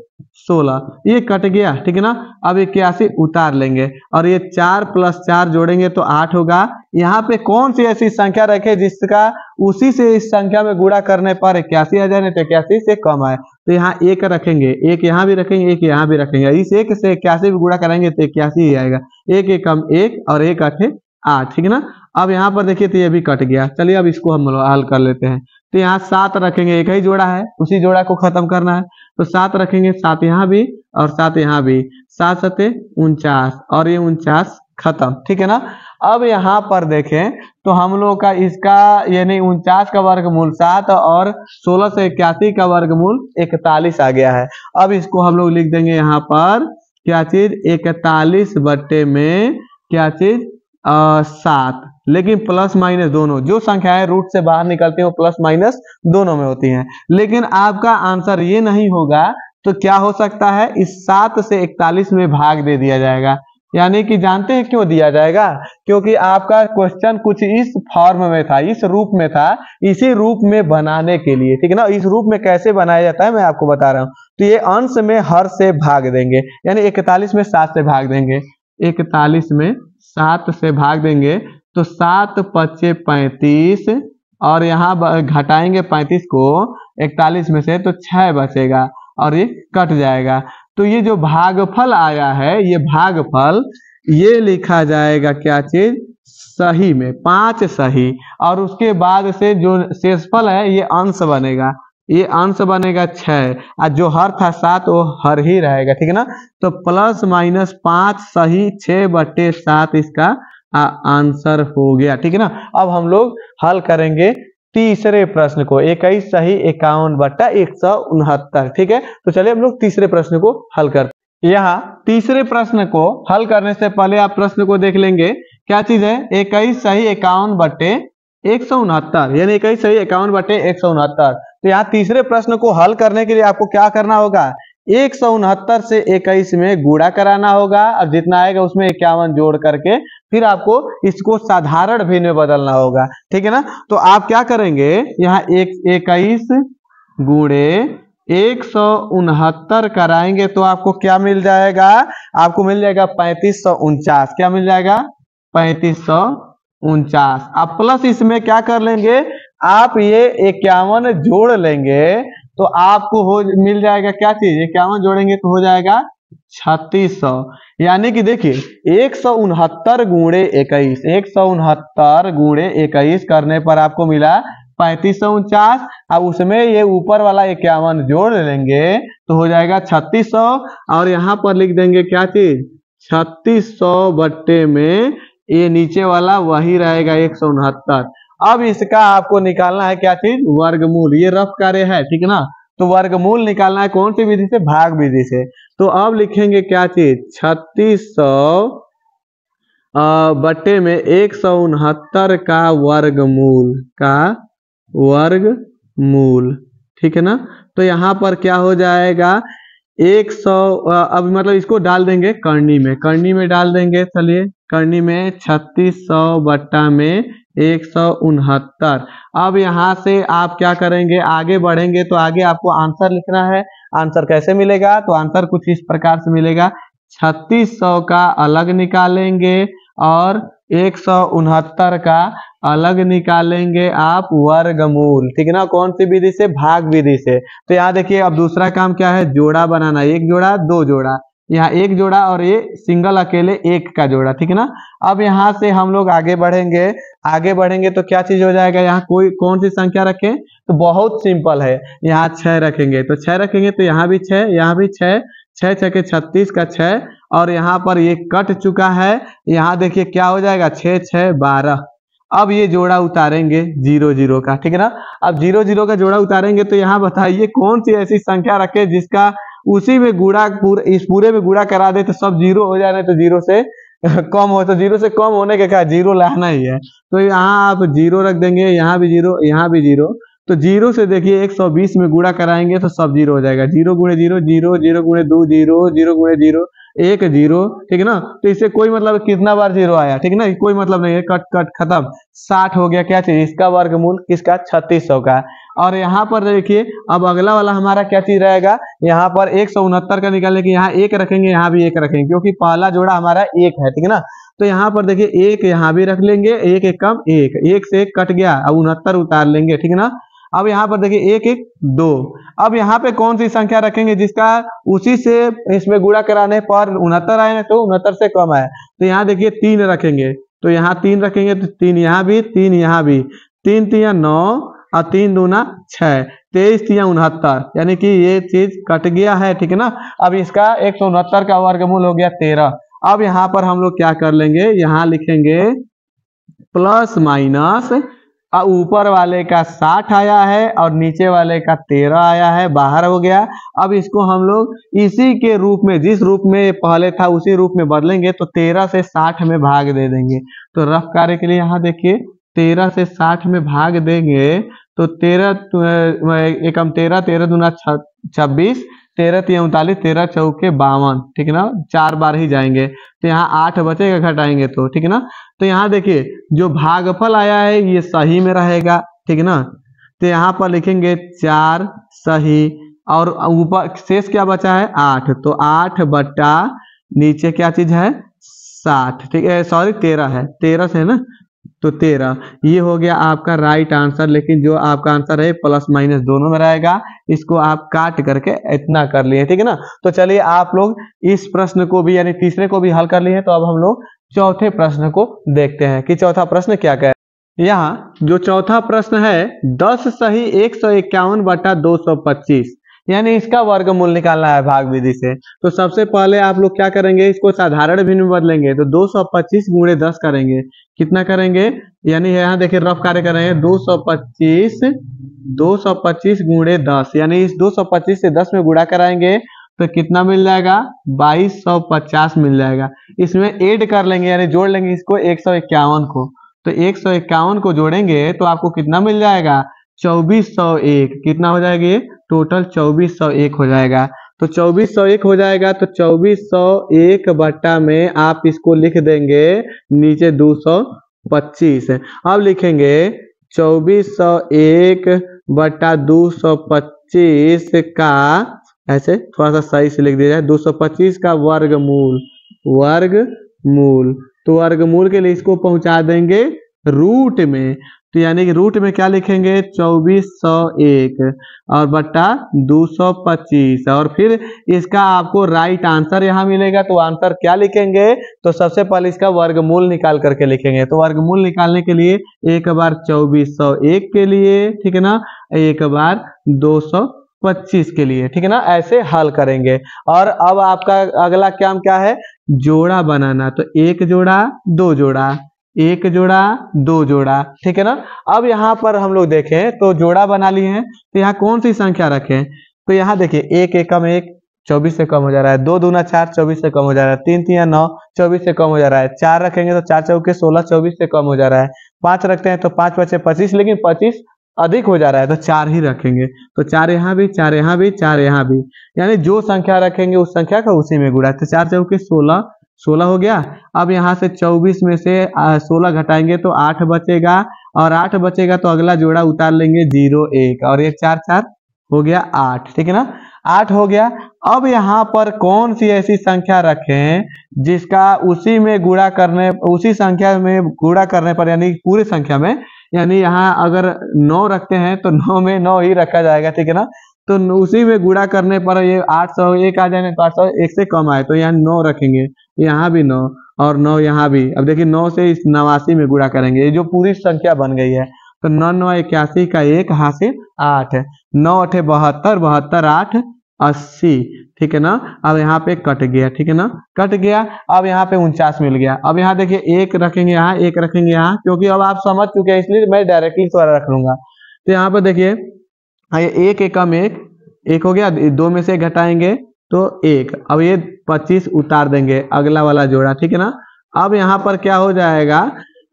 Speaker 1: 16, ये कट गया, ठीक है ना। अब 81 उतार लेंगे और ये 4 + 4 जोड़ेंगे तो 8 होगा। यहाँ पे कौन सी ऐसी संख्या रखे जिसका उसी से इस संख्या में गुणा करने पर 81 आ जाए, नहीं तो 81 से कम आए, तो यहाँ 1 रखेंगे, 1 यहाँ भी रखेंगे, 1 यहाँ भी रखेंगे। इस 1 से 81 भी गुणा करेंगे तो 81 ही आएगा, 1 1 कम 1 और 1 8 8, ठीक है ना। अब यहाँ पर देखिए तो ये भी कट गया। चलिए अब इसको हम हल कर लेते हैं, तो यहाँ 7 रखेंगे, एक ही जोड़ा है, उसी जोड़ा को खत्म करना है, तो 7 रखेंगे, 7 यहाँ भी और 7 यहाँ भी, 7 7 49 और ये 49 खत्म, ठीक है ना। अब यहाँ पर देखें तो हम लोग का इसका यानी 49 का वर्गमूल 7 और 1681 का वर्गमूल 41 आ गया है। अब इसको हम लोग लिख देंगे यहाँ पर क्या चीज 41 बट्टे में क्या चीज 7, लेकिन प्लस माइनस दोनों, जो संख्याएं रूट से बाहर निकलती हैं वो प्लस माइनस दोनों में होती हैं। लेकिन आपका आंसर ये नहीं होगा तो क्या हो सकता है, इस 7 से 41 में भाग दे दिया जाएगा, यानी कि जानते हैं क्यों दिया जाएगा, क्योंकि आपका क्वेश्चन कुछ इस फॉर्म में था, इस रूप में था, इसी रूप में बनाने के लिए, ठीक है ना। इस रूप में कैसे बनाया जाता है मैं आपको बता रहा हूँ। तो ये अंश में हर से भाग देंगे, यानी 41 में 7 से भाग देंगे, 41 में 7 से भाग देंगे तो 7 पच्चे 35 और यहाँ घटाएंगे 35 को 41 में से तो 6 बचेगा और ये कट जाएगा। तो ये जो भागफल आया है, ये भागफल ये लिखा जाएगा क्या चीज, सही में 5 सही, और उसके बाद से जो शेषफल है ये अंश बनेगा, ये अंश बनेगा 6 और जो हर था 7 वो हर ही रहेगा, ठीक है ना। तो प्लस माइनस 5 सही 6/7 इसका आंसर हो गया, ठीक है ना। अब हम लोग हल करेंगे तीसरे प्रश्न को, 21 सही 51/169, ठीक है। तो चलिए हम लोग तीसरे प्रश्न को हल करते हैं। यहाँ तीसरे प्रश्न को हल करने से पहले आप प्रश्न को देख लेंगे, क्या चीज है, 21 सही 51/169, यानी 21 सही 51/169। तो यहाँ तीसरे प्रश्न को हल करने के लिए आपको क्या करना होगा, 169 से 21 में गुणा कराना होगा और जितना आएगा उसमें 51 जोड़ करके फिर आपको इसको साधारण भिन्न में बदलना होगा, ठीक है ना। तो आप क्या करेंगे, यहाँ 21 गुणे 169 कराएंगे तो आपको क्या मिल जाएगा, आपको मिल जाएगा 3549, क्या मिल जाएगा 3549। अब प्लस इसमें क्या कर लेंगे, आप ये 51 जोड़ लेंगे तो आपको मिल जाएगा क्या चीज, 51 जोड़ेंगे तो हो जाएगा 3600। यानी कि देखिए 169 गुणे 21, 169 गुणे 21 करने पर आपको मिला 3549। अब उसमें ये ऊपर वाला 51 जोड़ लेंगे तो हो जाएगा 3600 और यहाँ पर लिख देंगे क्या चीज 3600 बट्टे में ये नीचे वाला वही रहेगा 169। अब इसका आपको निकालना है क्या चीज, वर्गमूल। ये रफ कार्य है, ठीक है ना। तो वर्गमूल निकालना है कौन सी विधि से, भाग विधि से। तो अब लिखेंगे क्या चीज 3600 बट्टे में 169 का वर्गमूल, ठीक है ना। तो यहाँ पर क्या हो जाएगा 100, अब मतलब इसको डाल देंगे करनी में डाल देंगे। चलिए करनी में 3600 बट्टा में 169। अब यहाँ से आप क्या करेंगे, आगे बढ़ेंगे तो आगे आपको आंसर लिखना है। आंसर कैसे मिलेगा, तो आंसर कुछ इस प्रकार से मिलेगा, 3600 का अलग निकालेंगे और 169 का अलग निकालेंगे आप वर्गमूल, ठीक है ना। कौन सी विधि से, भाग विधि से। तो यहाँ देखिए अब दूसरा काम क्या है, जोड़ा बनाना, 1 जोड़ा 2 जोड़ा, यहाँ 1 जोड़ा और ये सिंगल अकेले 1 का जोड़ा, ठीक है ना। अब यहाँ से हम लोग आगे बढ़ेंगे तो क्या चीज हो जाएगा, यहाँ कौन सी संख्या रखें, तो बहुत सिंपल है, यहाँ 6 रखेंगे तो 6 रखेंगे तो यहाँ भी 6, यहाँ भी 6, 6 6 के 36 का 6 और यहाँ पर ये कट चुका है। यहाँ देखिए क्या हो जाएगा 6 6 12। अब ये जोड़ा उतारेंगे 0 0 का, ठीक है ना। अब 0 0 का जोड़ा उतारेंगे तो यहाँ बताइए कौन सी ऐसी संख्या रखे जिसका उसी में गुणा इस पूरे में गुणा करा दे तो सब 0 हो जाए, तो 0 से कम हो, तो 0 से कम होने के क्या 0 लाना ही है। तो यहाँ आप 0 रख देंगे, यहाँ भी 0, यहाँ भी 0। तो 0 से देखिए 120 में गुणा कराएंगे तो सब 0 हो जाएगा, 0 गुणे 0 0, 0 गुणे 2 0, 0 गुणे 0 1 0, ठीक है ना। तो इससे कोई मतलब कितना बार 0 आया, ठीक है ना, कोई मतलब नहीं है, कट कट खत्म, 60 हो गया क्या चीज, इसका वर्गमूल किसका 3600 का। और यहाँ पर देखिए अब अगला वाला हमारा क्या चीज रहेगा, यहाँ पर 169 का निकालने के यहाँ 1 रखेंगे, यहाँ भी 1 रखेंगे क्योंकि पहला जोड़ा हमारा 1 है, ठीक है ना। तो यहाँ पर देखिए 1 यहाँ भी रख लेंगे, 1 1 कम 1 से 1 कट गया, अब 69 उतार लेंगे, ठीक है ना। अब यहाँ पर देखिए 1 1 2। अब यहाँ पे कौन सी संख्या रखेंगे जिसका उसी से इसमें गुणा कराने पर 69 आए तो 69 से कम आए, तो यहाँ देखिए 3 रखेंगे, तो यहाँ 3 रखेंगे तो 3 यहाँ भी 3 यहाँ भी, 3 3 9 और 3 दूना 6, 23 3 69, यानी कि ये चीज कट गया है, ठीक है ना। अब इसका 169 का वर्गमूल हो गया 13। अब यहाँ पर हम लोग क्या कर लेंगे, यहाँ लिखेंगे प्लस माइनस, ऊपर वाले का 60 आया है और नीचे वाले का 13 आया है, बाहर हो गया। अब इसको हम लोग इसी के रूप में, जिस रूप में पहले था उसी रूप में बदलेंगे, तो 13 से 60 में भाग दे देंगे। तो रफ कार्य के लिए यहाँ देखिए 13 से 60 में भाग देंगे तो 13 एकम 13, 13 दूना 26, 13 3 39, 13 चौके 52, ठीक है ना, 4 बार ही जाएंगे तो यहाँ 8 बचेगा घटाएंगे तो, ठीक है ना। तो यहाँ देखिए जो भागफल आया है ये सही में रहेगा, ठीक है ना। तो यहाँ पर लिखेंगे 4 सही और ऊपर शेष क्या बचा है 8, तो 8 बट्टा नीचे क्या चीज है 60, ठीक है, सॉरी 13 है, 13 से है ना, तो 13 ये हो गया आपका राइट आंसर। लेकिन जो आपका आंसर है प्लस माइनस दोनों में रहेगा, इसको आप काट करके इतना कर लिए, ठीक है ना। तो चलिए आप लोग इस प्रश्न को भी यानी तीसरे को भी हल कर लिए, तो अब हम लोग चौथे प्रश्न को देखते हैं कि चौथा प्रश्न क्या कह। यहाँ जो चौथा प्रश्न है 10 सही 151 बटा 225, यानी इसका वर्गमूल निकालना है भाग विधि से। तो सबसे पहले आप लोग क्या करेंगे, इसको साधारण भिन्न में बदलेंगे, तो 225 गुणे 10 करेंगे, कितना करेंगे, यानी यहाँ देखिए रफ कार्य करेंगे 225 गुणे 10, यानी इस 225 से 10 में गुणा कराएंगे तो कितना मिल जाएगा 2250 मिल जाएगा। इसमें ऐड कर लेंगे यानी जोड़ लेंगे इसको 151 को, तो 151 को जोड़ेंगे तो आपको कितना मिल जाएगा 2401, कितना हो जाएगा ये टोटल 2401 हो जाएगा। तो 2401 हो जाएगा, तो 2401 बट्टा में आप इसको लिख देंगे नीचे 225। अब लिखेंगे 2401 बट्टा 225 का, ऐसे थोड़ा सा सही से लिख दिया जाए, 225 का वर्गमूल, तो वर्गमूल के लिए इसको पहुंचा देंगे रूट में, तो यानी कि रूट में क्या लिखेंगे 2401 और बट्टा 225, और फिर इसका आपको राइट आंसर यहाँ मिलेगा। तो आंसर क्या लिखेंगे, तो सबसे पहले इसका वर्गमूल निकाल करके लिखेंगे। तो वर्गमूल निकालने के लिए एक बार 2401 के लिए, ठीक है ना, एक बार 225 के लिए, ठीक है ना, ऐसे हल करेंगे। और अब आपका अगला काम क्या है, जोड़ा बनाना। तो एक जोड़ा दो जोड़ा, एक जोड़ा दो जोड़ा, ठीक है ना। अब यहाँ पर हम लोग देखें तो जोड़ा बना लिए हैं, तो यहाँ कौन सी संख्या रखें, तो यहाँ देखिए एक एकम 1 24 से कम हो जा रहा है, 2 दूना 4 24 से कम हो जा रहा है, 3 3 9 24 से कम हो जा रहा है, 4 रखेंगे तो 4 चौके 16 24 से कम हो जा रहा है, 5 रखते हैं तो 5 बचे 25, लेकिन 25 अधिक हो जा रहा है तो 4 ही रखेंगे। तो 4 यहाँ भी, 4 यहाँ भी, 4 यहाँ भी, यानी जो संख्या रखेंगे उस संख्या का उसी में गुणा। तो 4 चौके 16 हो गया। अब यहाँ से 24 में से 16 घटाएंगे तो 8 बचेगा, और 8 बचेगा तो अगला जोड़ा उतार लेंगे 0 1, और ये 4 4 हो गया 8, ठीक है ना, 8 हो गया। अब यहाँ पर कौन सी ऐसी संख्या रखें जिसका उसी में गुणा करने, उसी संख्या में गुणा करने पर, यानी पूरी संख्या में, यानी यहाँ अगर 9 रखते हैं तो 9 में 9 ही रखा जाएगा, ठीक है ना। तो उसी में गुणा करने पर ये 801 आ जाएंगे, तो 801 से कम आए तो यहाँ 9 रखेंगे, यहाँ भी 9 और 9 यहाँ भी। अब देखिए 9 से इस 89 में गुणा करेंगे, ये जो पूरी संख्या बन गई है। तो 9 9 81 का 1 हासिल 8, 9 8 72, 72 8 80, ठीक है ना। अब यहाँ पे कट गया, ठीक है ना, कट गया। अब यहाँ पे 49 मिल गया। अब यहाँ देखिए 1 रखेंगे यहाँ, 1 रखेंगे यहाँ, क्योंकि अब आप समझ चुके हैं इसलिए मैं डायरेक्टली इस वाला रख लूंगा। तो यहाँ पर देखिए एक एकम 1 हो गया, 2 में से घटाएंगे तो 1, अब ये 25 उतार देंगे अगला वाला जोड़ा, ठीक है ना। अब यहाँ पर क्या हो जाएगा,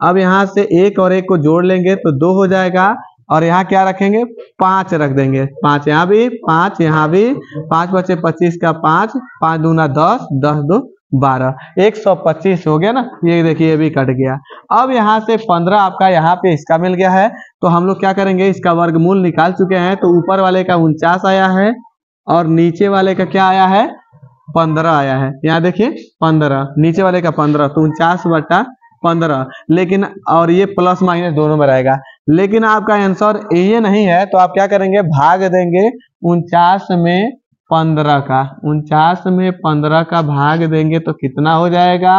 Speaker 1: अब यहाँ से 1 और 1 को जोड़ लेंगे तो 2 हो जाएगा, और यहाँ क्या रखेंगे 5 रख देंगे, 5 यहाँ भी, 5 यहाँ भी, 5 बचे 25 का 5, 5 दूना 10, 10 2 12, 125 हो गया ना। ये देखिए ये भी कट गया। अब यहाँ से 15 आपका यहाँ पे इसका मिल गया है, तो हम लोग क्या करेंगे, इसका वर्गमूल निकाल चुके हैं। तो ऊपर वाले का 49 आया है और नीचे वाले का क्या आया है 15 आया है। यहाँ देखिए 15, नीचे वाले का 15, तो 49 बटा 15, लेकिन और ये प्लस माइनस दोनों में रहेगा। लेकिन आपका आंसर ये नहीं है, तो आप क्या करेंगे, भाग देंगे 49 में 15 का, 49 में 15 का भाग देंगे तो कितना हो जाएगा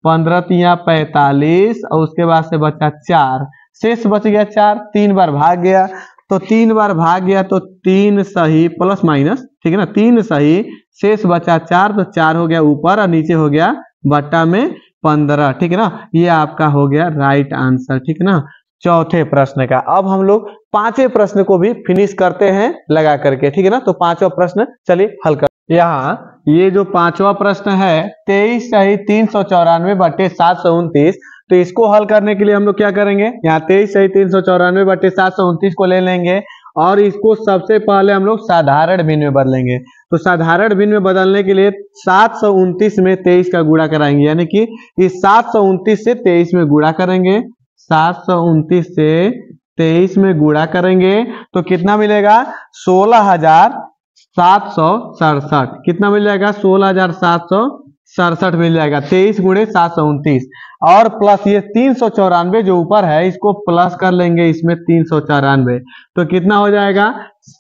Speaker 1: 15 तिया 45, और उसके बाद से बचा 4, शेष बच गया 4, 3 बार भाग गया, तो 3 बार भाग गया तो 3 सही प्लस माइनस, ठीक है ना, 3 सही, शेष बचा 4, तो 4 हो गया ऊपर और नीचे हो गया बट्टा में 15, ठीक है ना। ये आपका हो गया राइट आंसर, ठीक है ना, चौथे प्रश्न का। अब हम लोग पांचवें प्रश्न को भी फिनिश करते हैं लगा करके, ठीक है ना। तो पांचवा प्रश्न चलिए हल कर। यहाँ ये जो पांचवा प्रश्न है 23 सही 394 बटे 729, तो इसको हल करने के लिए हम लोग क्या करेंगे, यहाँ 23 सही 394 बटे 729 को ले लेंगे और इसको सबसे पहले हम लोग साधारण भिन्न में बदलेंगे। तो साधारण भिन्न में बदलने के लिए 729 में 23 का गुणा कराएंगे, यानी कि इस 729 से 23 में गुणा करेंगे, 729 से 23 में गुणा करेंगे तो कितना मिलेगा 16,767। कितना मिल जाएगा 16,767 मिल जाएगा। 23 गुणे 729 और प्लस ये 394 जो ऊपर है इसको प्लस कर लेंगे इसमें 394, तो कितना हो जाएगा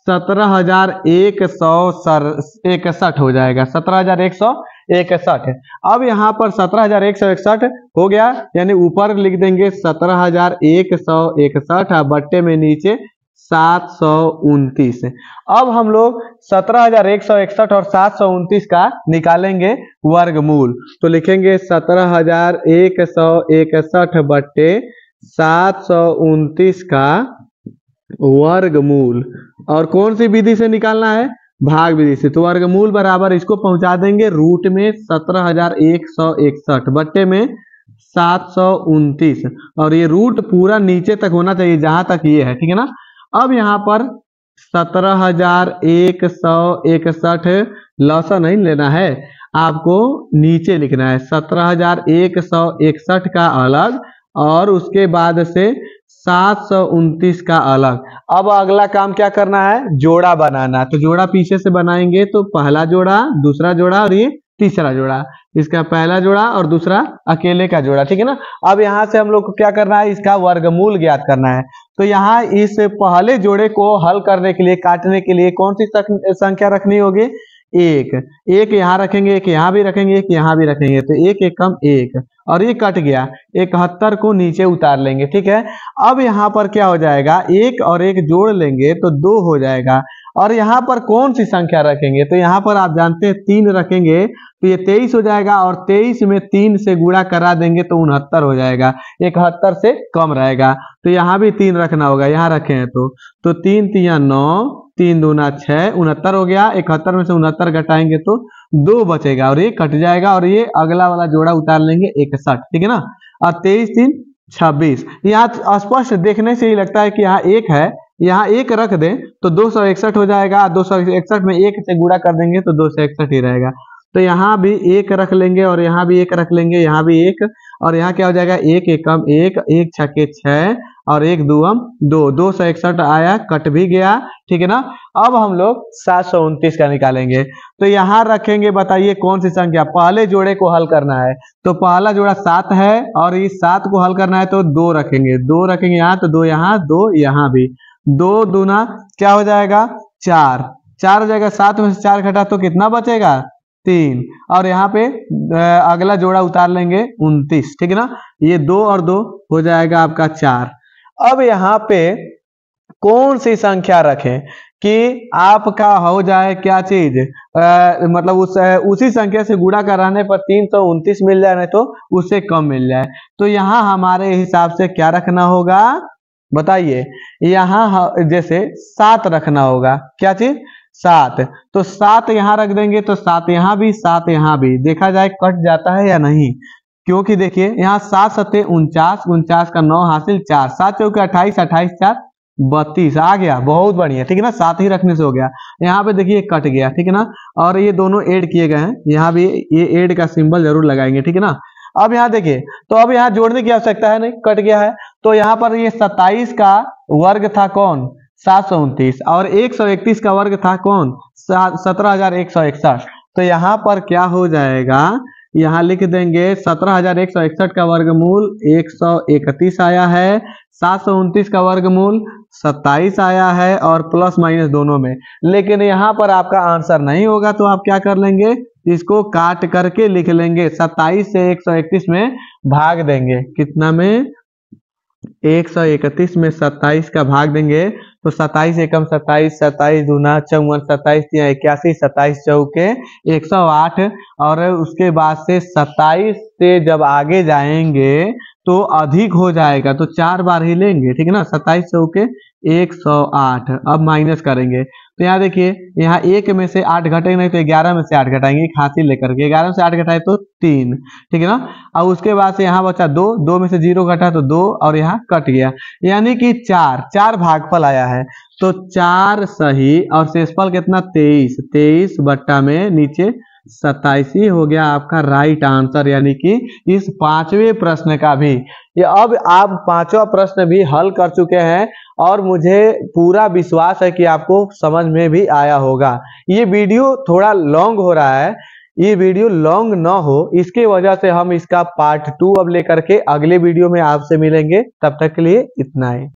Speaker 1: 17,161 हो जाएगा, 17,161। अब यहाँ पर 17,161 हो गया, यानी ऊपर लिख देंगे 17,161 बट्टे में नीचे 729। अब हम लोग 17,161 और 729 का निकालेंगे वर्गमूल, तो लिखेंगे 17,161 बट्टे 729 का वर्गमूल। और कौन सी विधि से निकालना है, भाग विधि से। तो वर्गमूल बराबर इसको पहुंचा देंगे रूट में 17,161 बट्टे में 729, और ये रूट पूरा नीचे तक होना चाहिए जहां तक ये है, ठीक है ना। अब यहाँ पर 17,161 लौसा नहीं लेना है, आपको नीचे लिखना है 17,161 का अलग और उसके बाद से 729 का अलग। अब अगला काम क्या करना है, जोड़ा बनाना। तो जोड़ा पीछे से बनाएंगे, तो पहला जोड़ा, दूसरा जोड़ा और ये तीसरा जोड़ा, इसका पहला जोड़ा और दूसरा अकेले का जोड़ा, ठीक है ना। अब यहाँ से हम लोग को क्या करना है, इसका वर्गमूल ज्ञात करना है। तो यहाँ इस पहले जोड़े को हल करने के लिए, काटने के लिए कौन सी संख्या रखनी होगी, एक। एक यहाँ रखेंगे, एक यहाँ भी रखेंगे, एक यहाँ भी रखेंगे, तो एक एकम एक, और ये कट गया, 71 को नीचे उतार लेंगे, ठीक है। अब यहाँ पर क्या हो जाएगा, एक और एक जोड़ लेंगे तो 2 हो जाएगा। और यहाँ पर कौन सी संख्या रखेंगे, तो यहाँ पर आप जानते हैं 3 रखेंगे, तो ये 23 हो जाएगा, और 23 में 3 से गुणा करा देंगे तो 69 हो जाएगा, 71 से कम रहेगा। तो यहाँ भी 3 रखना होगा, यहाँ रखे हैं तो 3 3 9, 3 दूना 6, 69 हो गया। 71 में से 69 घटाएंगे तो 2 बचेगा, और ये कट जाएगा, और ये अगला वाला जोड़ा उतार लेंगे 61, ठीक है ना। और 23 3 26, यहाँ स्पष्ट देखने से ही लगता है कि यहाँ एक है, यहाँ एक रख दें तो 261 हो जाएगा। 261 में 1 से गुणा कर देंगे तो 261 ही रहेगा। तो यहाँ भी 1 रख लेंगे, और यहाँ भी 1 रख लेंगे, यहाँ भी 1, और यहाँ क्या हो जाएगा 1 एकम 1, 1 छके 6 और 1 दूम 2, 261 आया, कट भी गया, ठीक है ना। अब हम लोग 729 का निकालेंगे, तो यहाँ रखेंगे, बताइए कौन सी संख्या, पहले जोड़े को हल करना है। तो पहला जोड़ा 7 है, और इस 7 को हल करना है तो 2 रखेंगे, 2 रखेंगे यहाँ, तो 2 यहाँ, 2 यहाँ भी, 2 दूना क्या हो जाएगा 4, 4 हो जाएगा। 7 में से 4 घटा तो कितना बचेगा 3, और यहाँ पे अगला जोड़ा उतार लेंगे 29, ठीक है ना। ये 2 और 2 हो जाएगा आपका 4। अब यहाँ पे कौन सी संख्या रखें कि आपका हो जाए क्या चीज, मतलब उसी संख्या से गुणा कराने पर 329 मिल जाए, नहीं तो उससे कम मिल जाए। तो यहाँ हमारे हिसाब से क्या रखना होगा, बताइए। यहाँ जैसे 7 रखना होगा, क्या चीज 7, तो 7 यहाँ रख देंगे, तो 7 यहाँ भी, 7 यहाँ भी, देखा जाए कट जाता है या नहीं। क्योंकि देखिए यहाँ 7 सत्ते 49, 49 का 9 हासिल 4, 7 चौके 28, 28 4 32 आ गया, बहुत बढ़िया, ठीक है ना। 7 ही रखने से हो गया। यहाँ पे देखिए कट गया, ठीक है ना, और ये दोनों ऐड किए गए हैं, यहाँ भी ये ऐड का सिंबल जरूर लगाएंगे, ठीक है ना। अब यहाँ देखिए, तो अब यहाँ जोड़ने की आवश्यकता है नहीं, कट गया है। तो यहाँ पर ये 27 का वर्ग था कौन 729, और 131 का वर्ग था कौन 17,161। तो यहाँ पर क्या हो जाएगा, यहाँ लिख देंगे 17,161 का वर्गमूल 131 आया है, 729 का वर्गमूल 27 आया है, और प्लस माइनस दोनों में। लेकिन यहाँ पर आपका आंसर नहीं होगा, तो आप क्या कर लेंगे, इसको काट करके लिख लेंगे, 27 से 131 में भाग देंगे, कितना में 131 में 27 का भाग देंगे, तो 27 एकम 27, 27 दूना 54, 27 तिया 81, 27 चौके 108, और उसके बाद से 27 से जब आगे जाएंगे तो अधिक हो जाएगा, तो 4 बार ही लेंगे, ठीक है ना। 27 चौके 108। अब माइनस करेंगे तो यहाँ देखिए, यहाँ 1 में से 8 घटेंगे नहीं तो 11 में से 8 घटाएंगे, खांसी लेकर के 11 में से 8 घटाए तो 3, ठीक है ना। अब उसके बाद से यहाँ बचा 2, 2 में से 0 घटा तो 2 और यहाँ कट गया, यानी कि 4 भागफल आया है। तो 4 सही और शेषफल कितना 23 बट्टा में नीचे 27 ही हो गया आपका राइट आंसर। यानी कि इस 5वें प्रश्न का भी, ये अब आप 5वां प्रश्न भी हल कर चुके हैं और मुझे पूरा विश्वास है कि आपको समझ में भी आया होगा। ये वीडियो थोड़ा लॉन्ग हो रहा है, ये वीडियो लॉन्ग ना हो इसके वजह से हम इसका पार्ट 2 अब लेकर के अगले वीडियो में आपसे मिलेंगे। तब तक के लिए इतना ही।